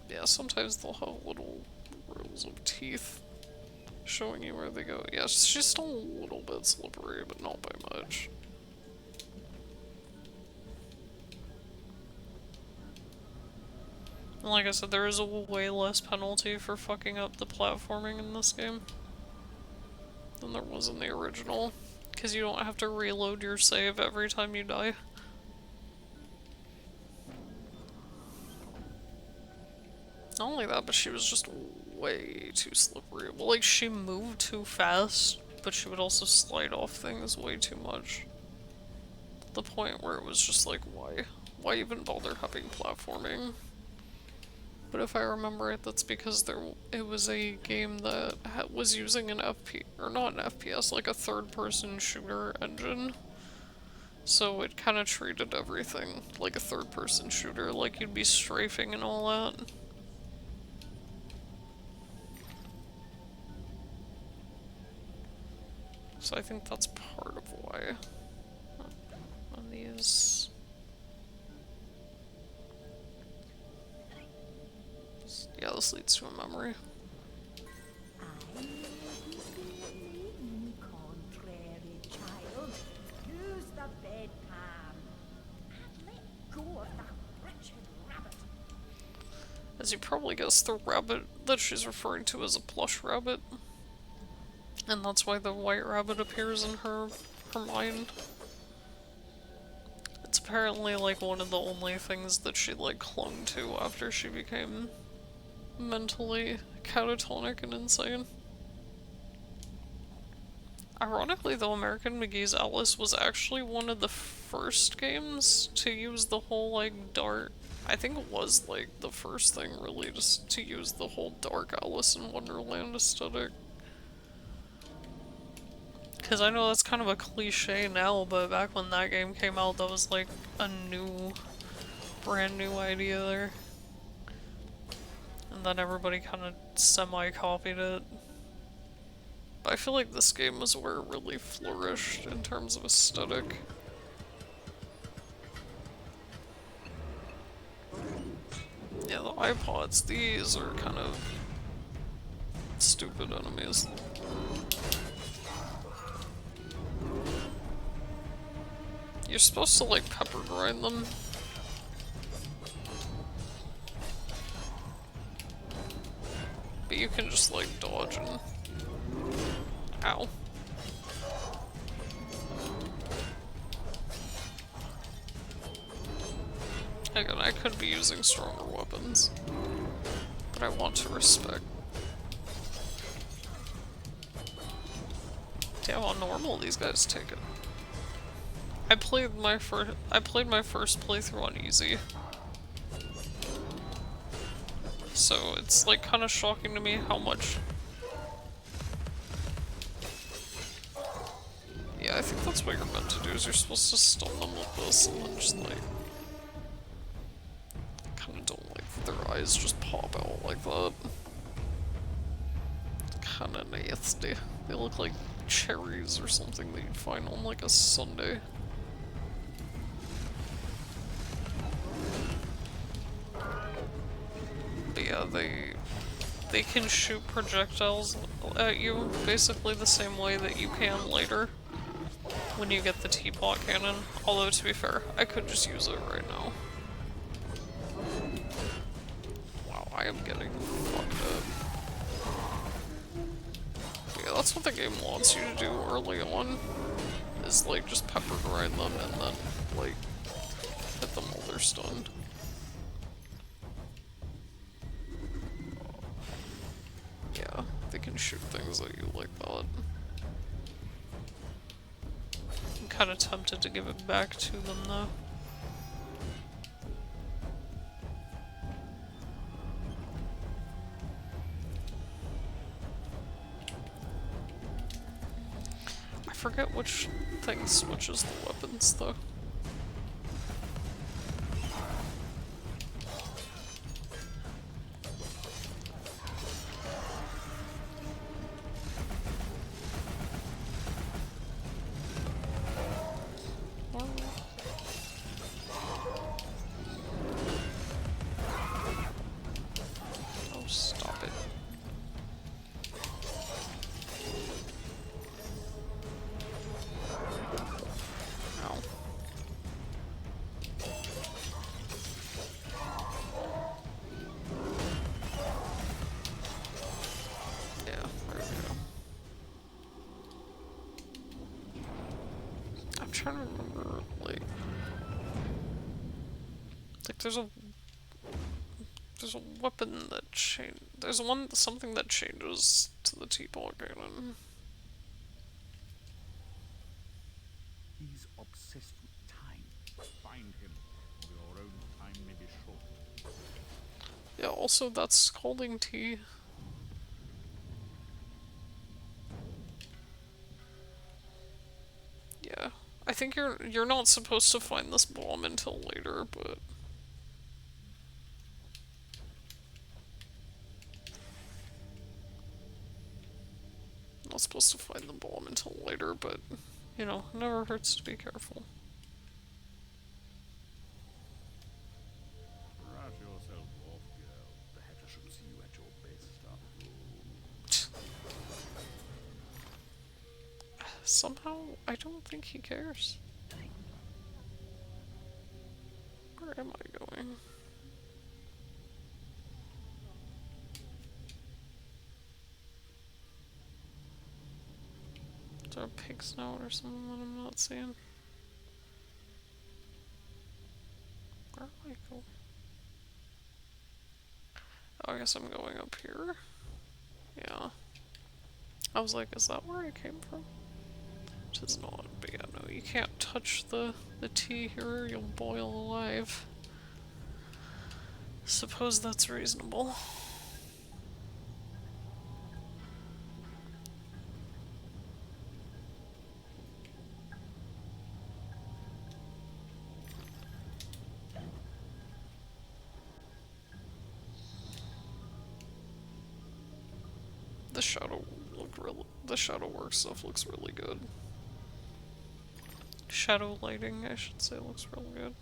Yeah, sometimes they'll have little rows of teeth showing you where they go. Yeah, she's still a little bit slippery, but not by much. And like I said, there is a way less penalty for fucking up the platforming in this game than there was in the original, because you don't have to reload your save every time you die. Not only that, but she was just way too slippery. Well, like, she moved too fast, but she would also slide off things way too much. The point where it was just like, why? Why even bother having platforming? But if I remember it, that's because it was a game that was using an or not an FPS, like a third-person shooter engine. So it kind of treated everything like a third-person shooter, like you'd be strafing and all that. So I think that's part of why. On these... Yeah, this leads to a memory. Contrary child, use the bedpan and let go of that wretched rabbit. As you probably guessed, the rabbit that she's referring to is a plush rabbit. And that's why the white rabbit appears in her mind. It's apparently like one of the only things that she like clung to after she became mentally catatonic and insane. Ironically though, American McGee's Alice was actually one of the first games to use the whole like dark, I think it was like the first thing really just to use the whole dark Alice in Wonderland aesthetic. Because I know that's kind of a cliche now, but back when that game came out, that was like a brand new idea there. And then everybody kind of semi-copied it. But I feel like this game was where it really flourished in terms of aesthetic. Yeah, the iPods, these are kind of stupid enemies. You're supposed to like pepper grind them. But you can just like dodge and... Ow. Again, I could be using stronger weapons, but I want to respect. See how on normal these guys take it. I played my first playthrough on easy. So it's like kind of shocking to me how much. Yeah, I think that's what you're meant to do, is you're supposed to stun them with this and then just like... Kinda don't like that their eyes just pop out like that. Kinda nasty. They look like cherries or something that you'd find on like a sundae. But yeah, yeah, they can shoot projectiles at you basically the same way that you can later when you get the teapot cannon. Although to be fair, I could just use it right now. Wow, I am getting fucked up. Yeah, that's what the game wants you to do early on, is like just pepper grind them and then like hit them while they're stunned. Yeah, they can shoot things at you like that. I'm kinda tempted to give it back to them though. I forget which thing switches the weapons though. Oh, stop it. Ow. Yeah, there we go. I'm trying to remember, like there's a weapon that something that changes to the teapot cannon. He's obsessed with time. Find him, or your own time may be short. Yeah, also that's scalding tea. Yeah. I think you're not supposed to find this bomb until later, but not supposed to find the bomb until later, but you know, never hurts to be careful. Brush yourself off, girl. The Hatter should see you at your best after all. Somehow, I don't think he cares. Where am I going? Is there a pig snout or something that I'm not seeing? Where am I going? Oh, I guess I'm going up here. Yeah. I was like, is that where I came from? It is not, but yeah, no, you can't touch the tea here or you'll boil alive. Suppose that's reasonable. The shadow work stuff looks really good. Shadow lighting, I should say, looks really good.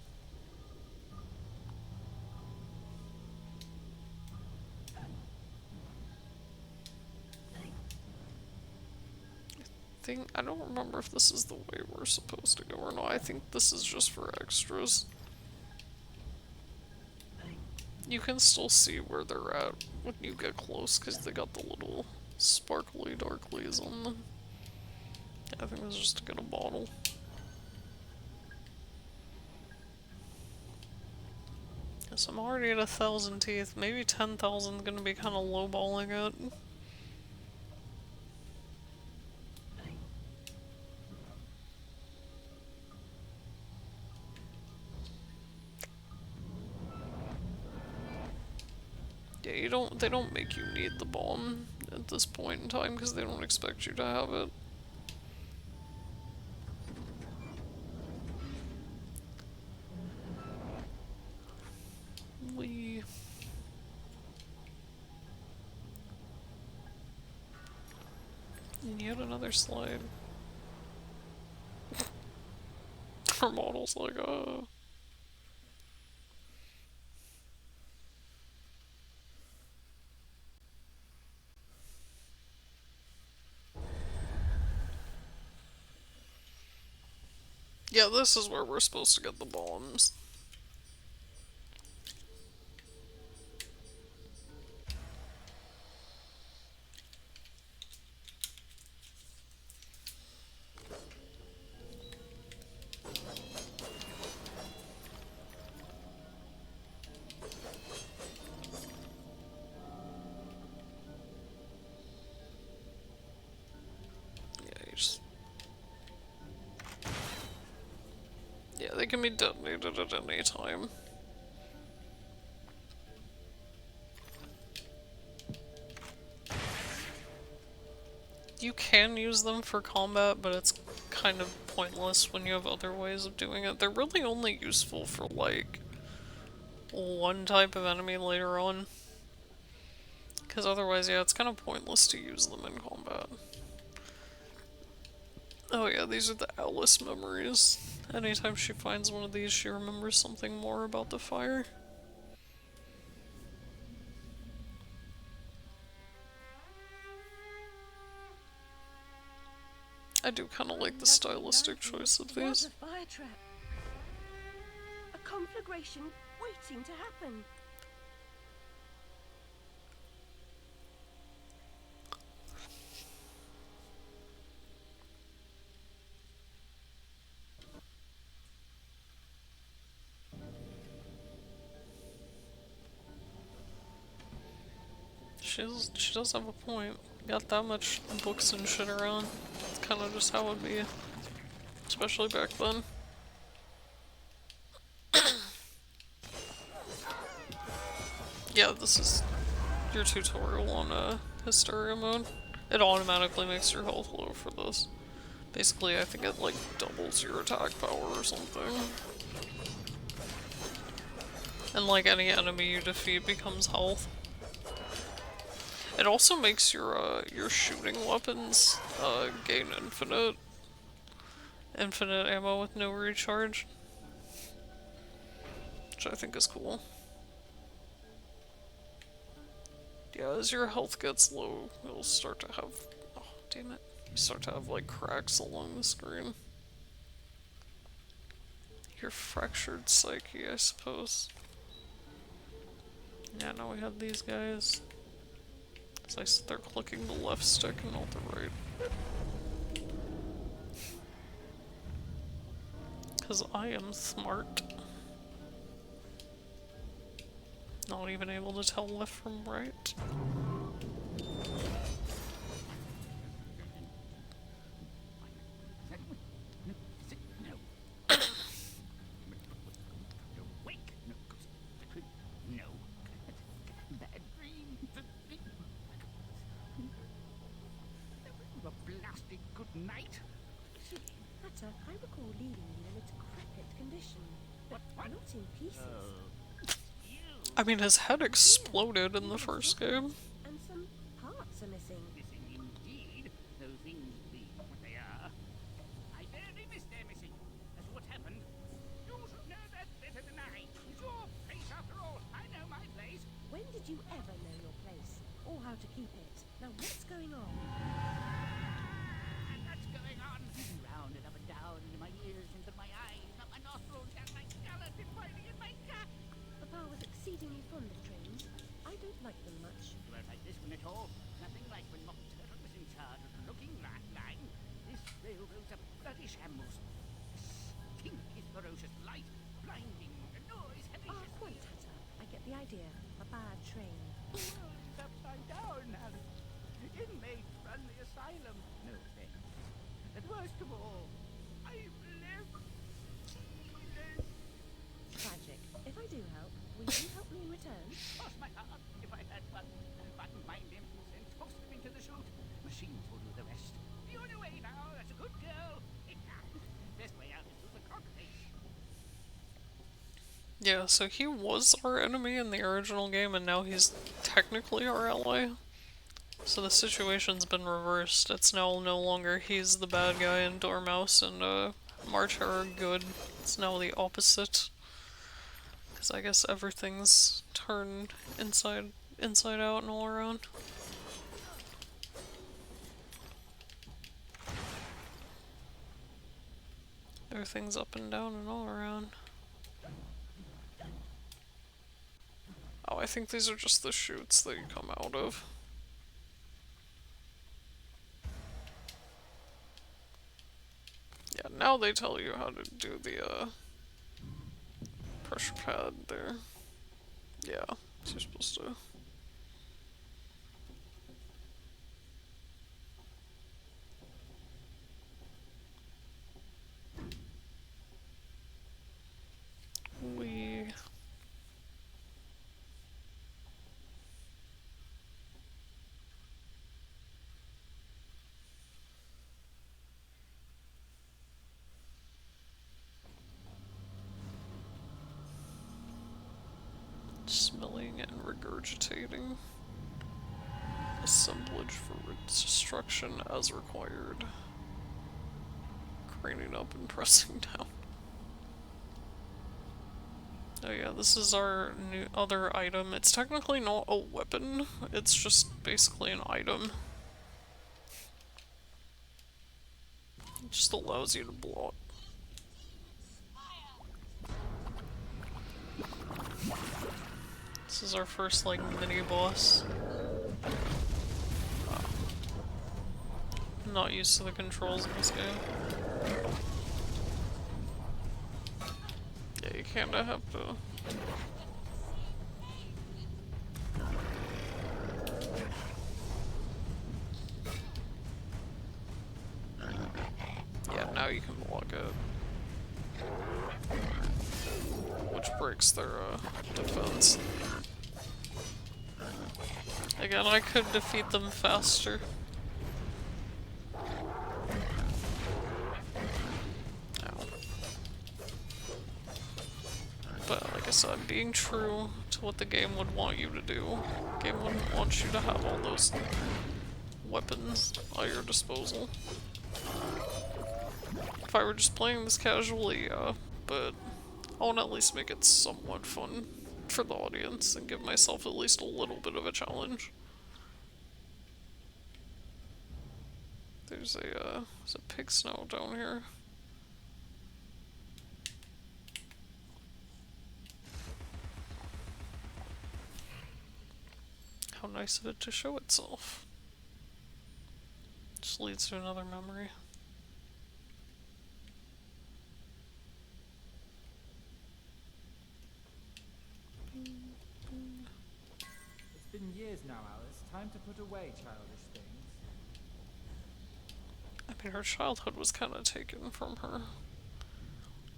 I don't remember if this is the way we're supposed to go or not. I think this is just for extras. You can still see where they're at when you get close, because they got the little sparkly darklies on them. I think this is just to get a bottle. Yes, I'm already at 1,000 teeth. Maybe 10,000 gonna be kind of lowballing it. Yeah, they don't make you need the bomb at this point in time because they don't expect you to have it. And yet another slide. Our model's like, Yeah, this is where we're supposed to get the bombs. Yeah, you just... Yeah, they can be detonated at any time. You can use them for combat, but it's kind of pointless when you have other ways of doing it. They're really only useful for, like, one type of enemy later on. Because otherwise, yeah, it's kind of pointless to use them in combat. Oh yeah, these are the Alice memories. Anytime she finds one of these, she remembers something more about the fire. I do kind of like the stylistic choice of these. A fire trap. A conflagration waiting to happen. She does have a point. Got that much books and shit around. It's kind of just how it'd be. Especially back then. Yeah, this is your tutorial on Hysteria mode. It automatically makes your health low for this. Basically, I think it like doubles your attack power or something. And like any enemy you defeat becomes health. It also makes your shooting weapons gain infinite ammo with no recharge, which I think is cool. Yeah, as your health gets low, you'll start to have, oh damn it, you start to have like cracks along the screen. Your fractured psyche, I suppose. Yeah, now we have these guys. As I sit there clicking the left stick and not the right. Because I am smart. Not even able to tell left from right. I recall leaving you in a decrepit condition, but not in pieces. I mean, his head exploded in the first game. And some parts are missing. Missing indeed, though things be what they are. I barely missed their missing. That's what happened. You should know that better than I. It's your place after all. I know my place. When did you ever know your place, or how to keep it? Now what's going on? What's going on? Round and up and down, into my ears, into my eyes, up my nostrils, down my gullet, and finally in my gut. Papa was exceedingly fond of trains. I don't like them much. You won't like this one at all. Nothing like when Mock Turtle was in charge of the looking line. This railroad's a bloody shambles. The stink is ferocious, light, blinding, the noise heavy. Ah, quite, Hatter. I get the idea. A bad train. It's upside down, Alice. Inmates run the asylum. No thanks. And worst of all, I've lived. Tragic. If I do help, will you help me in return? Cross my heart if I had but button my limbs and tossed them into the chute. Machines will do the rest. Be on your way now. That's a good girl. Best way out is through the cockpit. Yeah, so he was our enemy in the original game, and now he's technically our ally. So the situation's been reversed. It's now no longer he's the bad guy and Dormouse and March are good. It's now the opposite. Because I guess everything's turned inside out and all around. Everything's up and down and all around. Oh, I think these are just the chutes that you come out of. Yeah, now they tell you how to do the, pressure pad there. Yeah, so you're supposed to. We. Smelling and regurgitating. Assemblage for destruction as required. Craning up and pressing down. Oh yeah, this is our new other item. It's technically not a weapon, it's just basically an item. It just allows you to block. This is our first, like, mini-boss. I'm not used to the controls in this game. Yeah, you kinda have to... Yeah, now you can block it. Which breaks their, defense. Again, I could defeat them faster. But like I said, being true to what the game would want you to do, the game wouldn't want you to have all those weapons at your disposal. If I were just playing this casually, yeah, but I want to at least make it somewhat fun for the audience and give myself at least a little bit of a challenge. There's a pig snout down here. How nice of it to show itself. Just leads to another memory. It's been years now, Alice. Time to put away childish things. I mean, her childhood was kind of taken from her.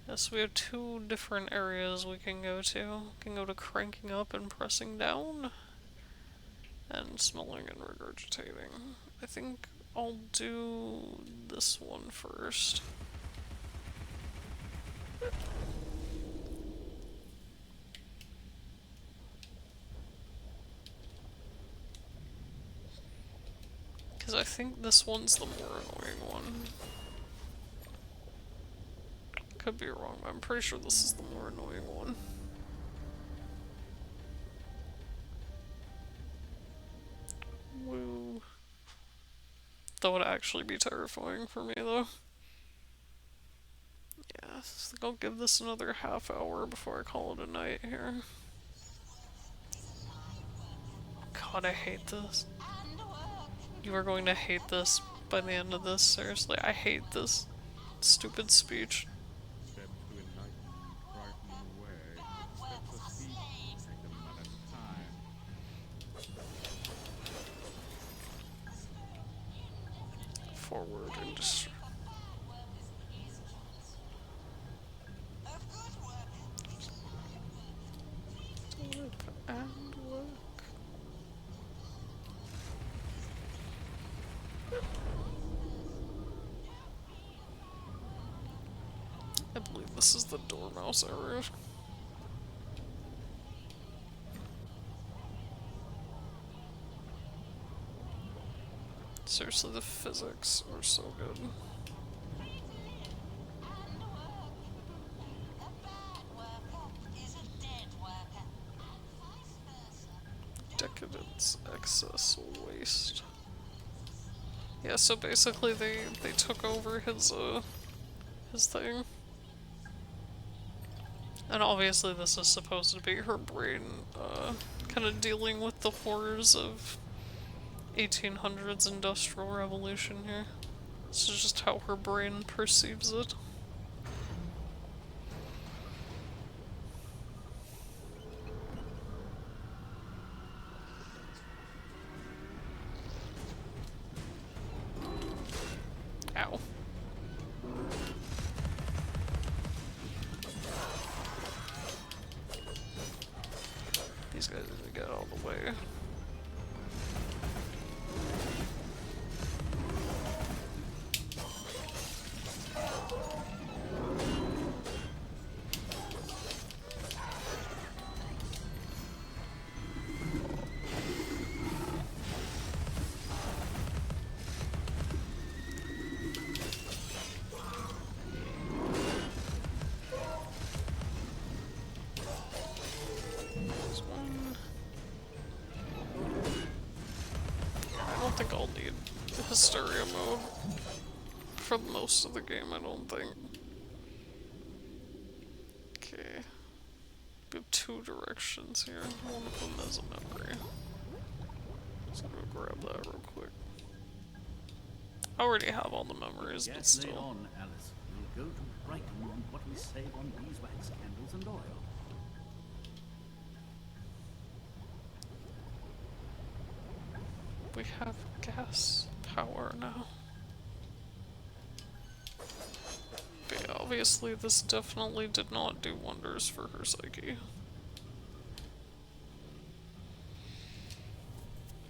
Yes, we have two different areas we can go to. We can go to cranking up and pressing down, and smelling and regurgitating. I think I'll do this one first. Because I think this one's the more annoying one. Could be wrong, but I'm pretty sure this is the more annoying one. Woo. That would actually be terrifying for me, though. Yeah, I think I'll give this another half hour before I call it a night here. God, I hate this. You are going to hate this by the end of this, seriously. I hate this stupid speech. Forward and just... Flip and work. I believe this is the Dormouse area. Seriously, the physics are so good. Decadence, excess, waste. Yeah, so basically they took over his thing. And obviously this is supposed to be her brain, kind of dealing with the horrors of 1800s Industrial Revolution here. This is just how her brain perceives it. Ow. These guys need to get out of the way. I don't think I'll need Hysteria mode for most of the game, I don't think. Okay. We have two directions here. One of them is a memory. So I'm gonna grab that real quick. I already have all the memories, but Yes, lay still. on, Alice. We'll go to Brighton on what we save on beeswax candles and oil. We have gas power now. But yeah, obviously this definitely did not do wonders for her psyche.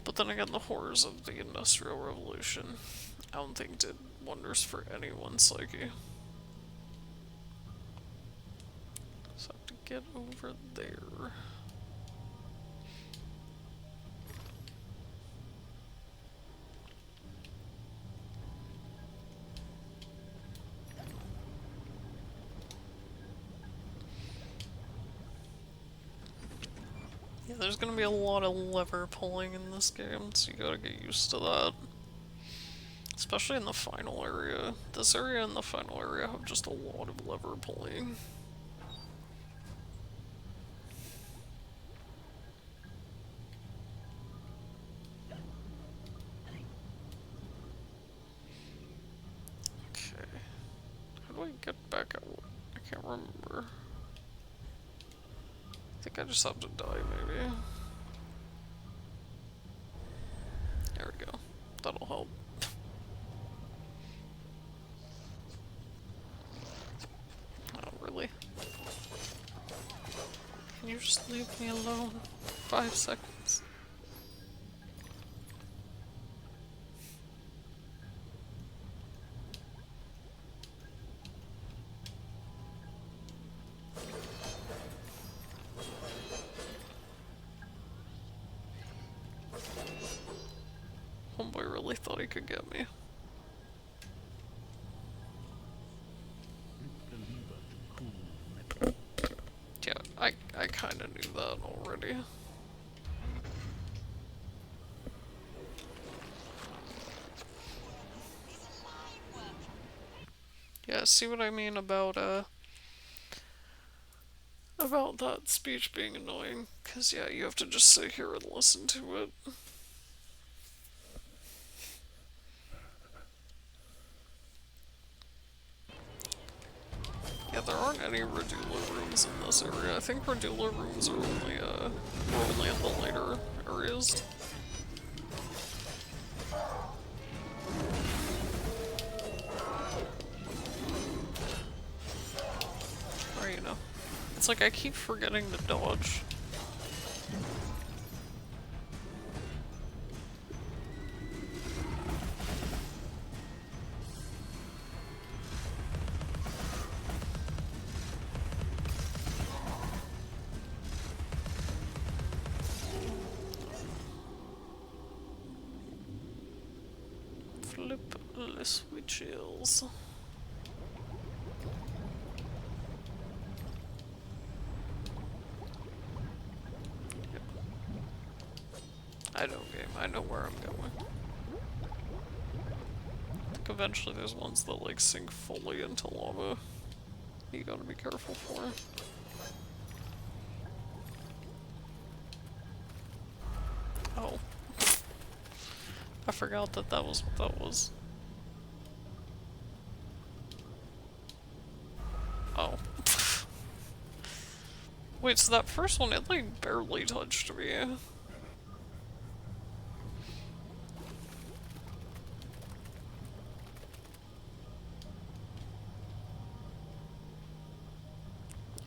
But then again, the horrors of the Industrial Revolution, I don't think did wonders for anyone's psyche. So I have to get over there. Yeah, there's gonna be a lot of lever pulling in this game, so you gotta get used to that. Especially in the final area. This area and the final area have just a lot of lever pulling. Okay. How do I get back out? I can't remember. I think I just have to die, maybe. There we go. That'll help. Oh, really? Can you just leave me alone? 5 seconds. Homeboy really thought he could get me. Yeah, I kinda knew that already. Yeah, see what I mean about that speech being annoying? 'Cause yeah, you have to just sit here and listen to it. Yeah, there aren't any Radula rooms in this area. I think Radula rooms are only, were only in the later areas. Or, you know. It's like I keep forgetting to dodge. Flip the switches. I know, game. I know where I'm going. I think eventually there's ones that like sink fully into lava. You gotta be careful for. forgot that that was what that was. Oh. Wait, so that first one, it like barely touched me.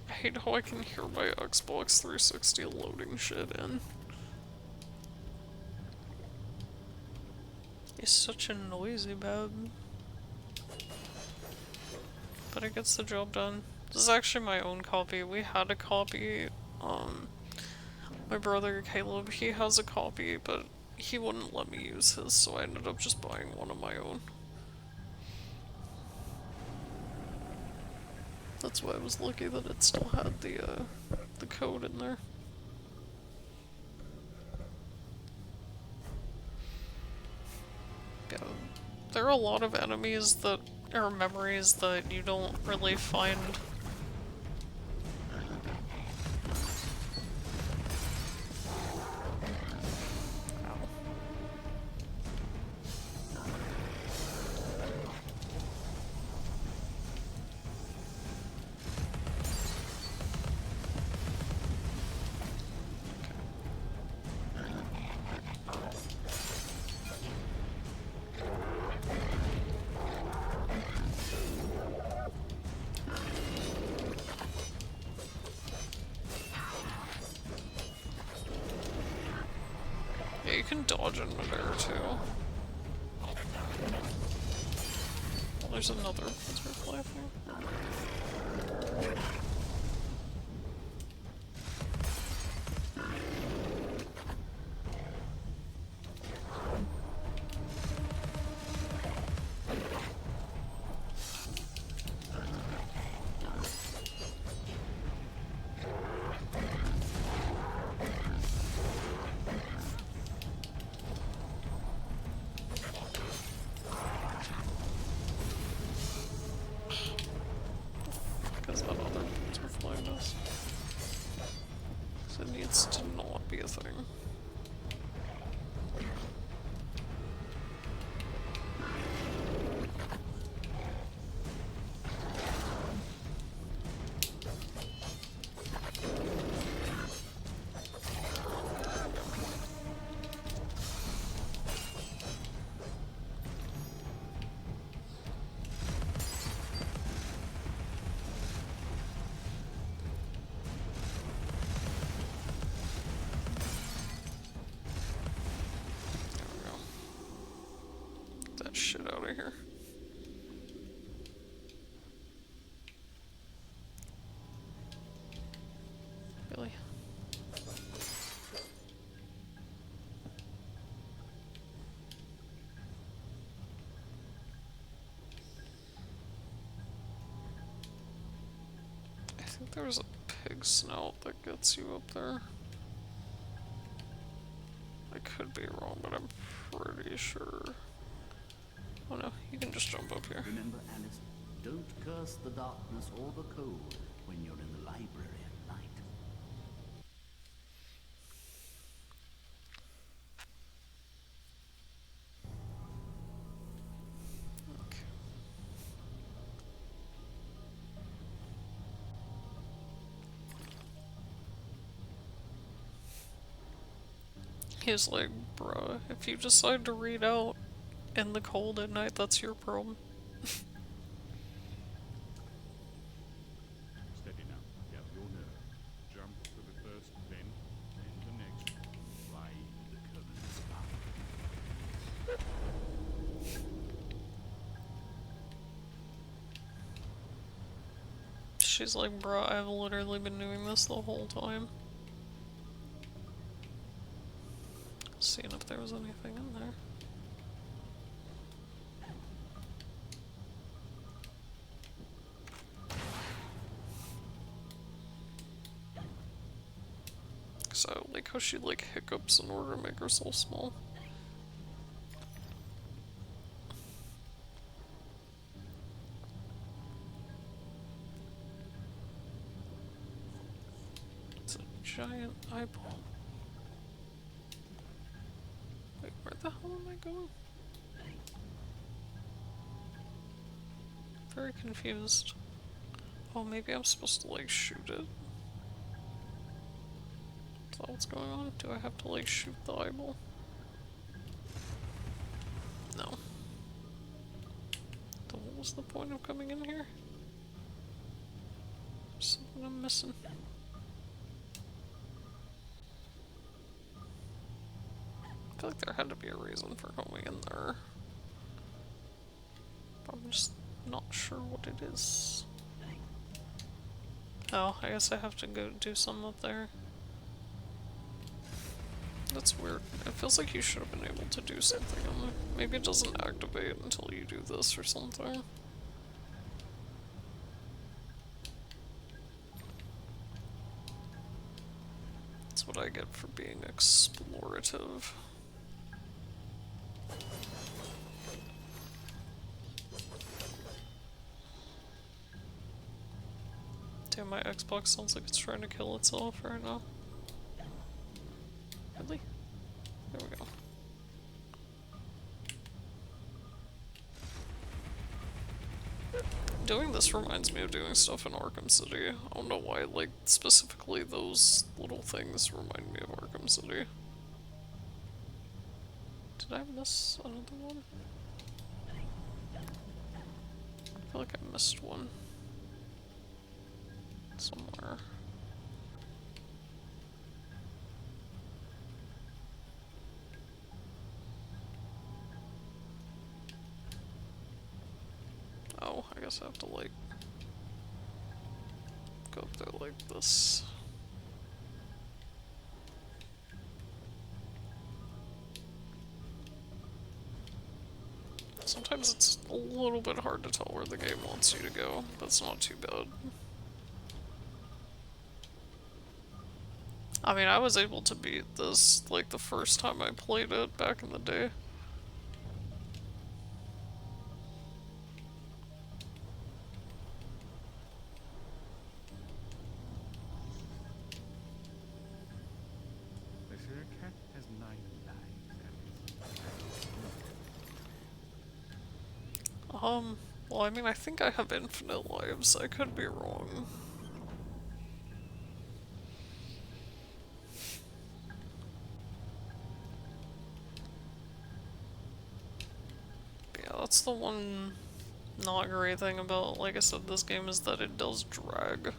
I hate how I can hear my Xbox 360 loading shit in. He's such a noisy bub. But it gets the job done. This is actually my own copy. We had a copy, my brother Caleb, he has a copy, but he wouldn't let me use his, so I ended up just buying one of my own. That's why I was lucky that it still had the code in there. Yeah, there are a lot of enemies that are memories that you don't really find. Yeah, you can dodge in midair too. Oh, there's another butterfly thing. Because that other butterfly does. So it needs to not be a thing. Shit out of here. Really? I think there's a pig snout that gets you up there. I could be wrong, but I'm pretty sure. Oh no, you can just jump up here. Remember, Alice, don't curse the darkness or the cold when you're in the library at night. Okay. He's like, bruh, if you decide to read out in the cold at night, that's your problem. Steady now. Gather your nerve. Jump for the first bend, then the next. Ride the currents up. She's like, bruh, I've literally been doing this the whole time. Seeing if there was anything in there. So I like how she like hiccups in order to make herself small. It's a giant eyeball. Wait, where'd the hell am I going? Very confused. Oh, maybe I'm supposed to like shoot it? Is that what's going on? Do I have to like shoot the eyeball? No. Then what was the point of coming in here? Something I'm missing. I feel like there had to be a reason for going in there. But I'm just not sure what it is. Oh, I guess I have to go do some up there. That's weird. It feels like you should have been able to do something on there. Maybe it doesn't activate until you do this or something. That's what I get for being explorative. Damn, my Xbox sounds like it's trying to kill itself right now. Really? There we go. Doing this reminds me of doing stuff in Arkham City. I don't know why, like, specifically those little things remind me of Arkham City. Did I miss another one? I feel like I missed one. Somewhere. Oh, I guess I have to like go up there like this. Sometimes it's a little bit hard to tell where the game wants you to go, but it's not too bad. I mean, I was able to beat this, like, the first time I played it back in the day. They say a cat has 9 lives, Well, I mean, I think I have infinite lives. I could be wrong. Yeah, that's the one not great thing about, like I said, this game is that it does drag.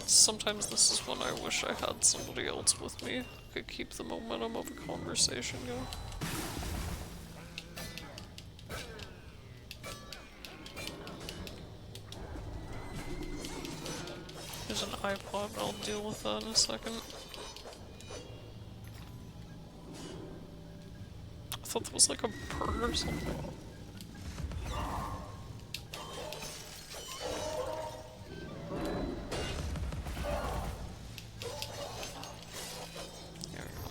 Sometimes this is when I wish I had somebody else with me who could keep the momentum of a conversation going. There's an iPod, I'll deal with that in a second. I thought that was like a bird or something. There we go.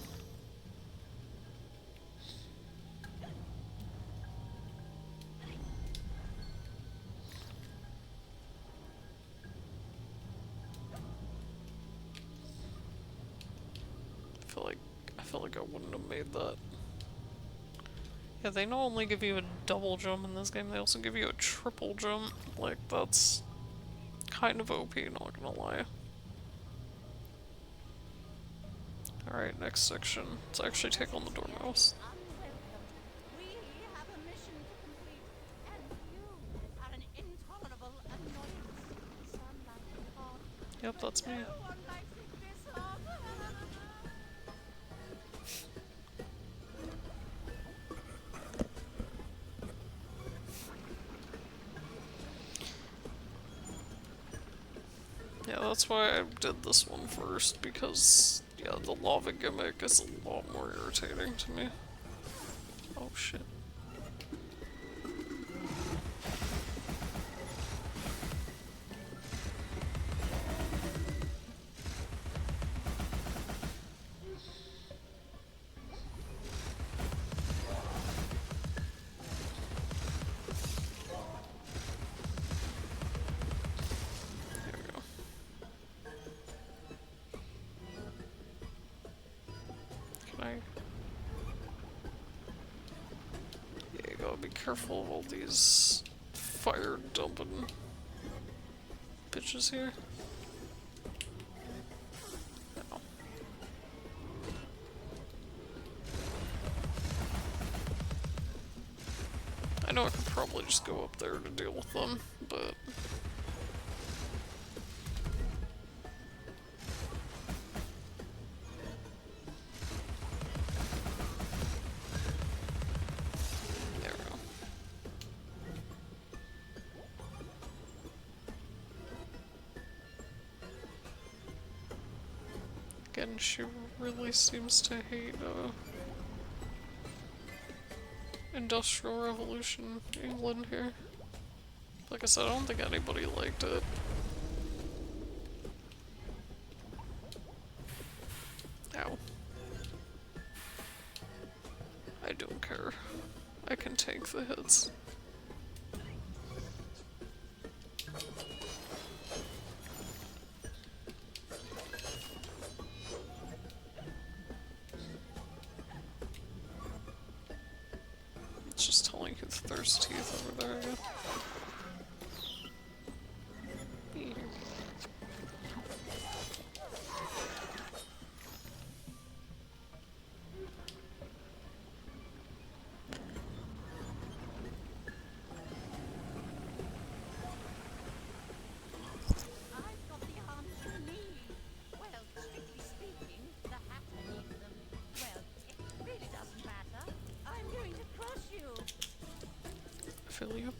I feel like I wouldn't have made that. Yeah, they not only give you a double jump in this game, they also give you a triple jump. Like, that's kind of OP, not gonna lie. Alright, next section. Let's actually take on the Dormouse. We have a mission to complete, and you are an intolerable annoyance. Sunlight and hot. Yep, that's me. No one likes it this hot. Yeah, that's why I did this one first, because, yeah, the lava gimmick is a lot more irritating to me. Oh shit. There we go. careful of all these fire dumping bitches here. Ow. I know I could probably just go up there to deal with them, but... There we go. Again, she really seems to hate, Industrial Revolution England here. Like I said, I don't think anybody liked it. Ow. I don't care. I can take the hits. It's just telling you that there's teeth over there again. I've got the arms you need. Well, strictly speaking, the Hatter needs them. Well, it really doesn't matter. I'm going to crush you. I feel you.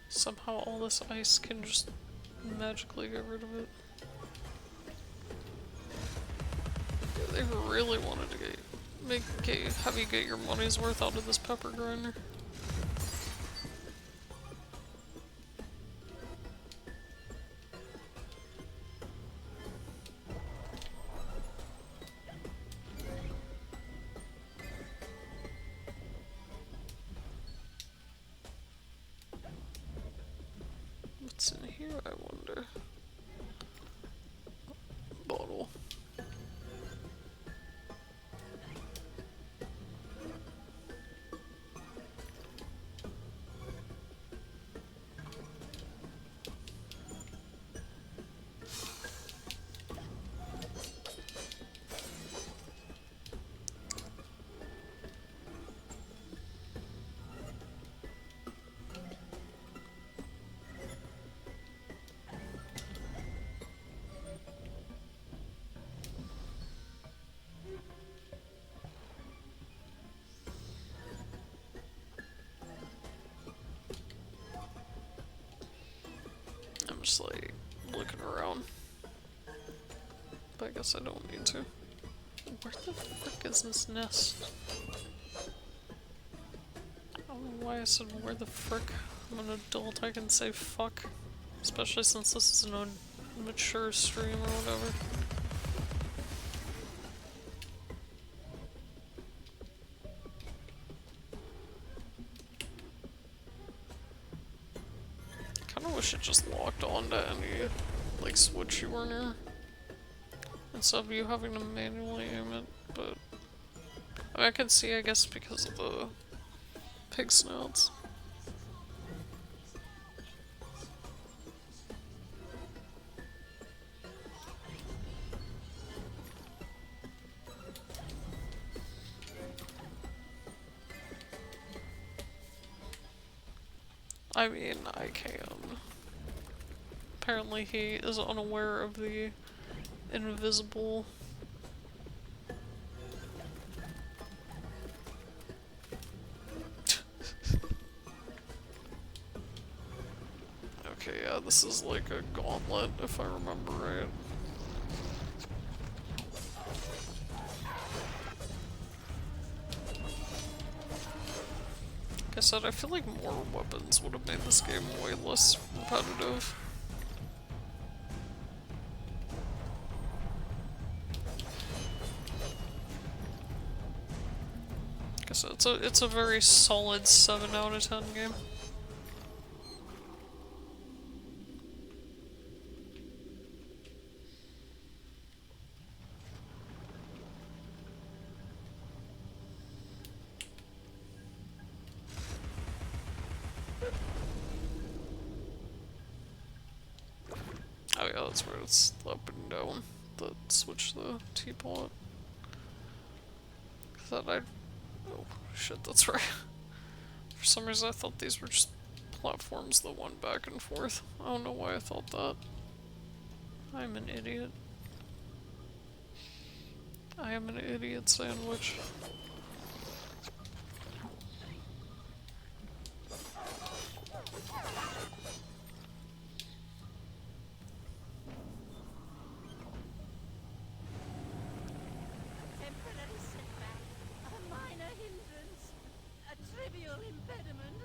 Somehow all this ice can just magically get rid of it. Yeah, they really wanted to have you get your money's worth out of this pepper grinder. What's in here, I wonder? Bottle. I'm just like looking around. But I guess I don't need to. Where the frick is this nest? I don't know why I said where the frick. I'm an adult, I can say fuck. Especially since this is an mature stream or whatever. Kinda wish it just locked on to any, like, switch you were near. Instead of you having to manually aim it, but... I mean, I can see, I guess, because of the pig snouts. I mean, I can. Apparently he is unaware of the invisible... Okay, yeah, this is like a gauntlet, if I remember right. Like I said, I feel like more weapons would have made this game way less repetitive. I said, it's a very solid 7 out of 10 game. Oh yeah, that's where it's up and down. Switch the teapot. Thought I'd... Oh, shit, that's right. For some reason I thought these were just platforms that went back and forth. I don't know why I thought that. I'm an idiot. I am an idiot sandwich. Temporary setback, a minor hindrance, a trivial impediment.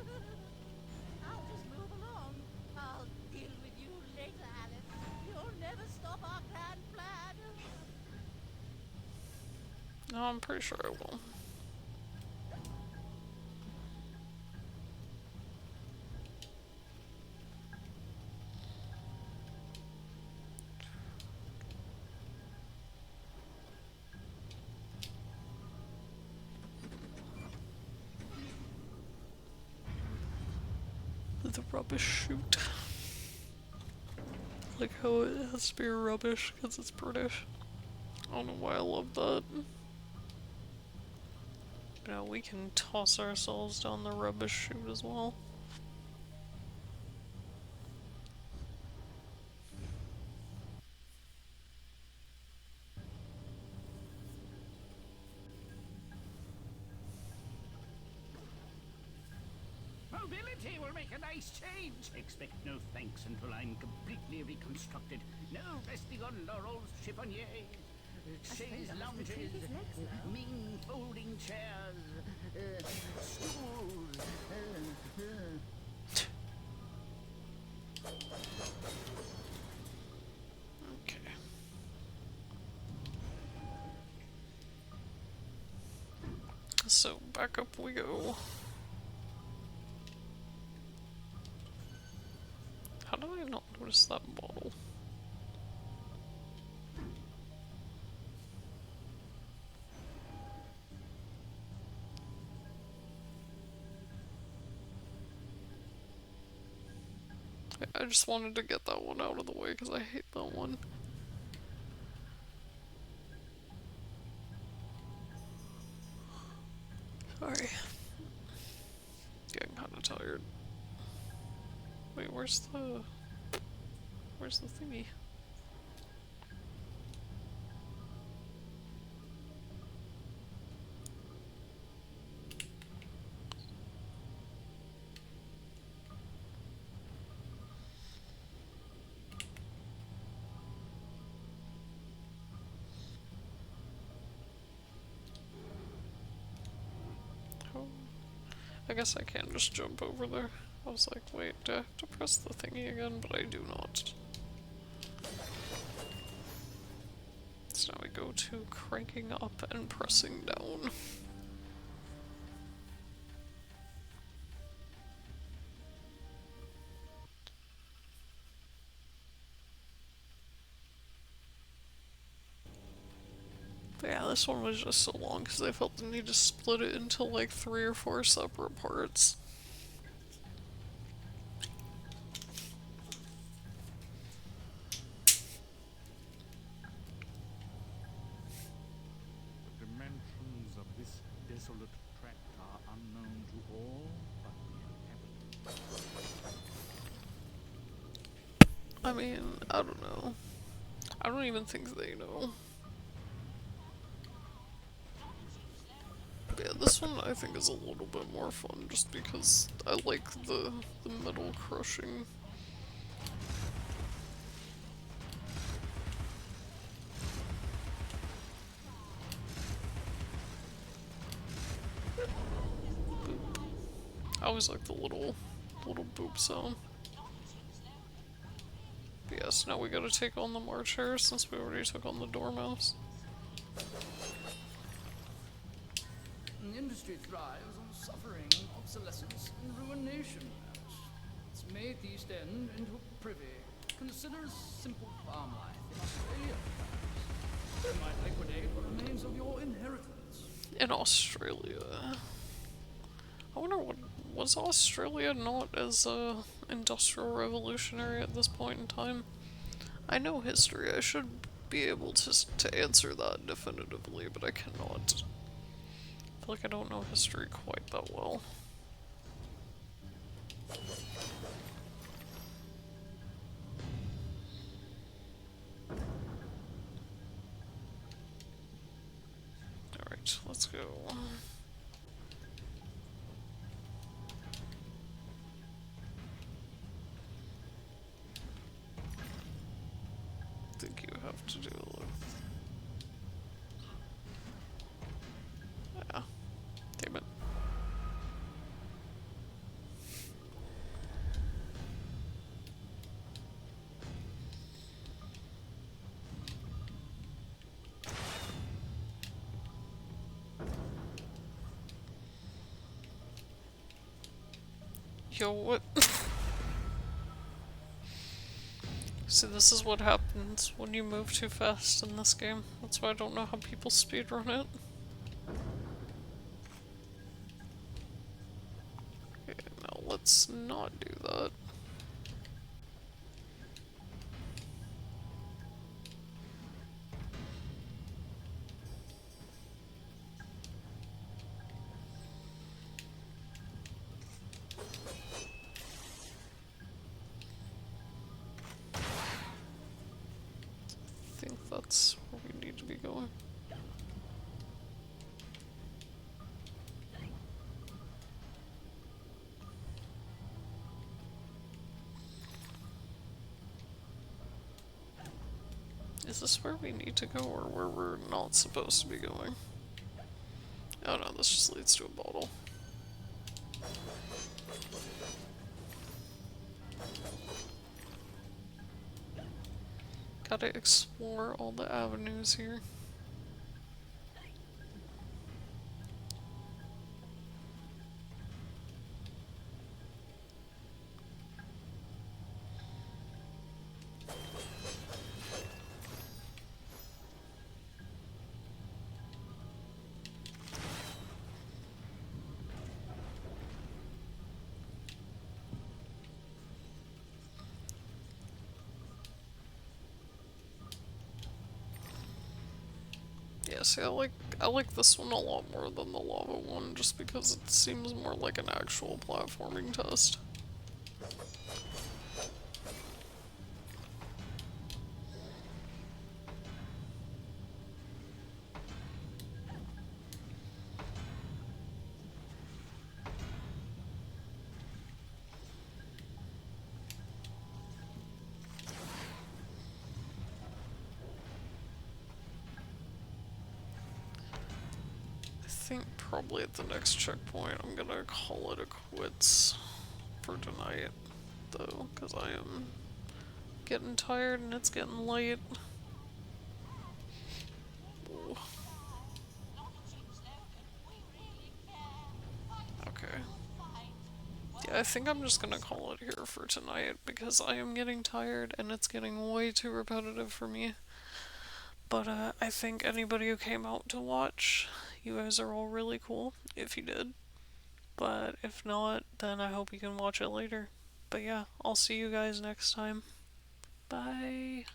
I'll just move along. I'll deal with you later, Alice. You'll never stop our grand plan. No, I'm pretty sure I will. The rubbish chute. Like how it has to be rubbish because it's British. I don't know why I love that. Now we can toss ourselves down the rubbish chute as well. Mobility will make a nice change. Expect no thanks until I'm completely reconstructed. No resting on laurels, chiffonniers, chaise lounges, mean folding chairs, stools. Okay. So back up we go. How did I not notice that bottle? I just wanted to get that one out of the way because I hate that one. Sorry. Getting kinda tired. Wait, where's the thingy? Oh, I guess I can just jump over there. I was like, wait, do I have to press the thingy again? But I do not. So now we go to cranking up and pressing down. But yeah, this one was just so long because I felt the need to split it into like 3 or 4 separate parts. The dimensions of this desolate tract are unknown to all but the inhabitants. I mean, I don't know. I don't even think they know. But yeah, this one I think is a little bit more fun just because I like the metal crushing. Boop. I always like the little boop sound. But yes, now we gotta take on the Marchers since we already took on the Dormouse. industry thrives on suffering, obsolescence, and ruination, Alice. It's made the East End into a privy. Consider a simple farm life in Australia, perhaps. You might liquidate what remains of your inheritance. In Australia. I wonder what was Australia not as industrial revolutionary at this point in time? I know history. I should be able to answer that definitively, but I cannot. I feel like I don't know history quite that well. Alright, let's go. I think you have to do a loop. Yeah. Damn it. Yo, what? See, this is what happens when you move too fast in this game. That's why I don't know how people speedrun it. Okay, now let's not do that. I think that's where we need to be going. Is this where we need to go or where we're not supposed to be going? Oh no, this just leads to a bottle. Gotta explore all the avenues here. Yeah, see, I like this one a lot more than the lava one, just because it seems more like an actual platforming test. I think probably at the next checkpoint I'm gonna call it a quits for tonight, though, because I am getting tired and it's getting late. Ooh. Okay. Yeah, I think I'm just gonna call it here for tonight because I am getting tired and it's getting way too repetitive for me. But I think anybody who came out to watch, you guys are all really cool, if you did. But if not, then I hope you can watch it later. But yeah, I'll see you guys next time. Bye!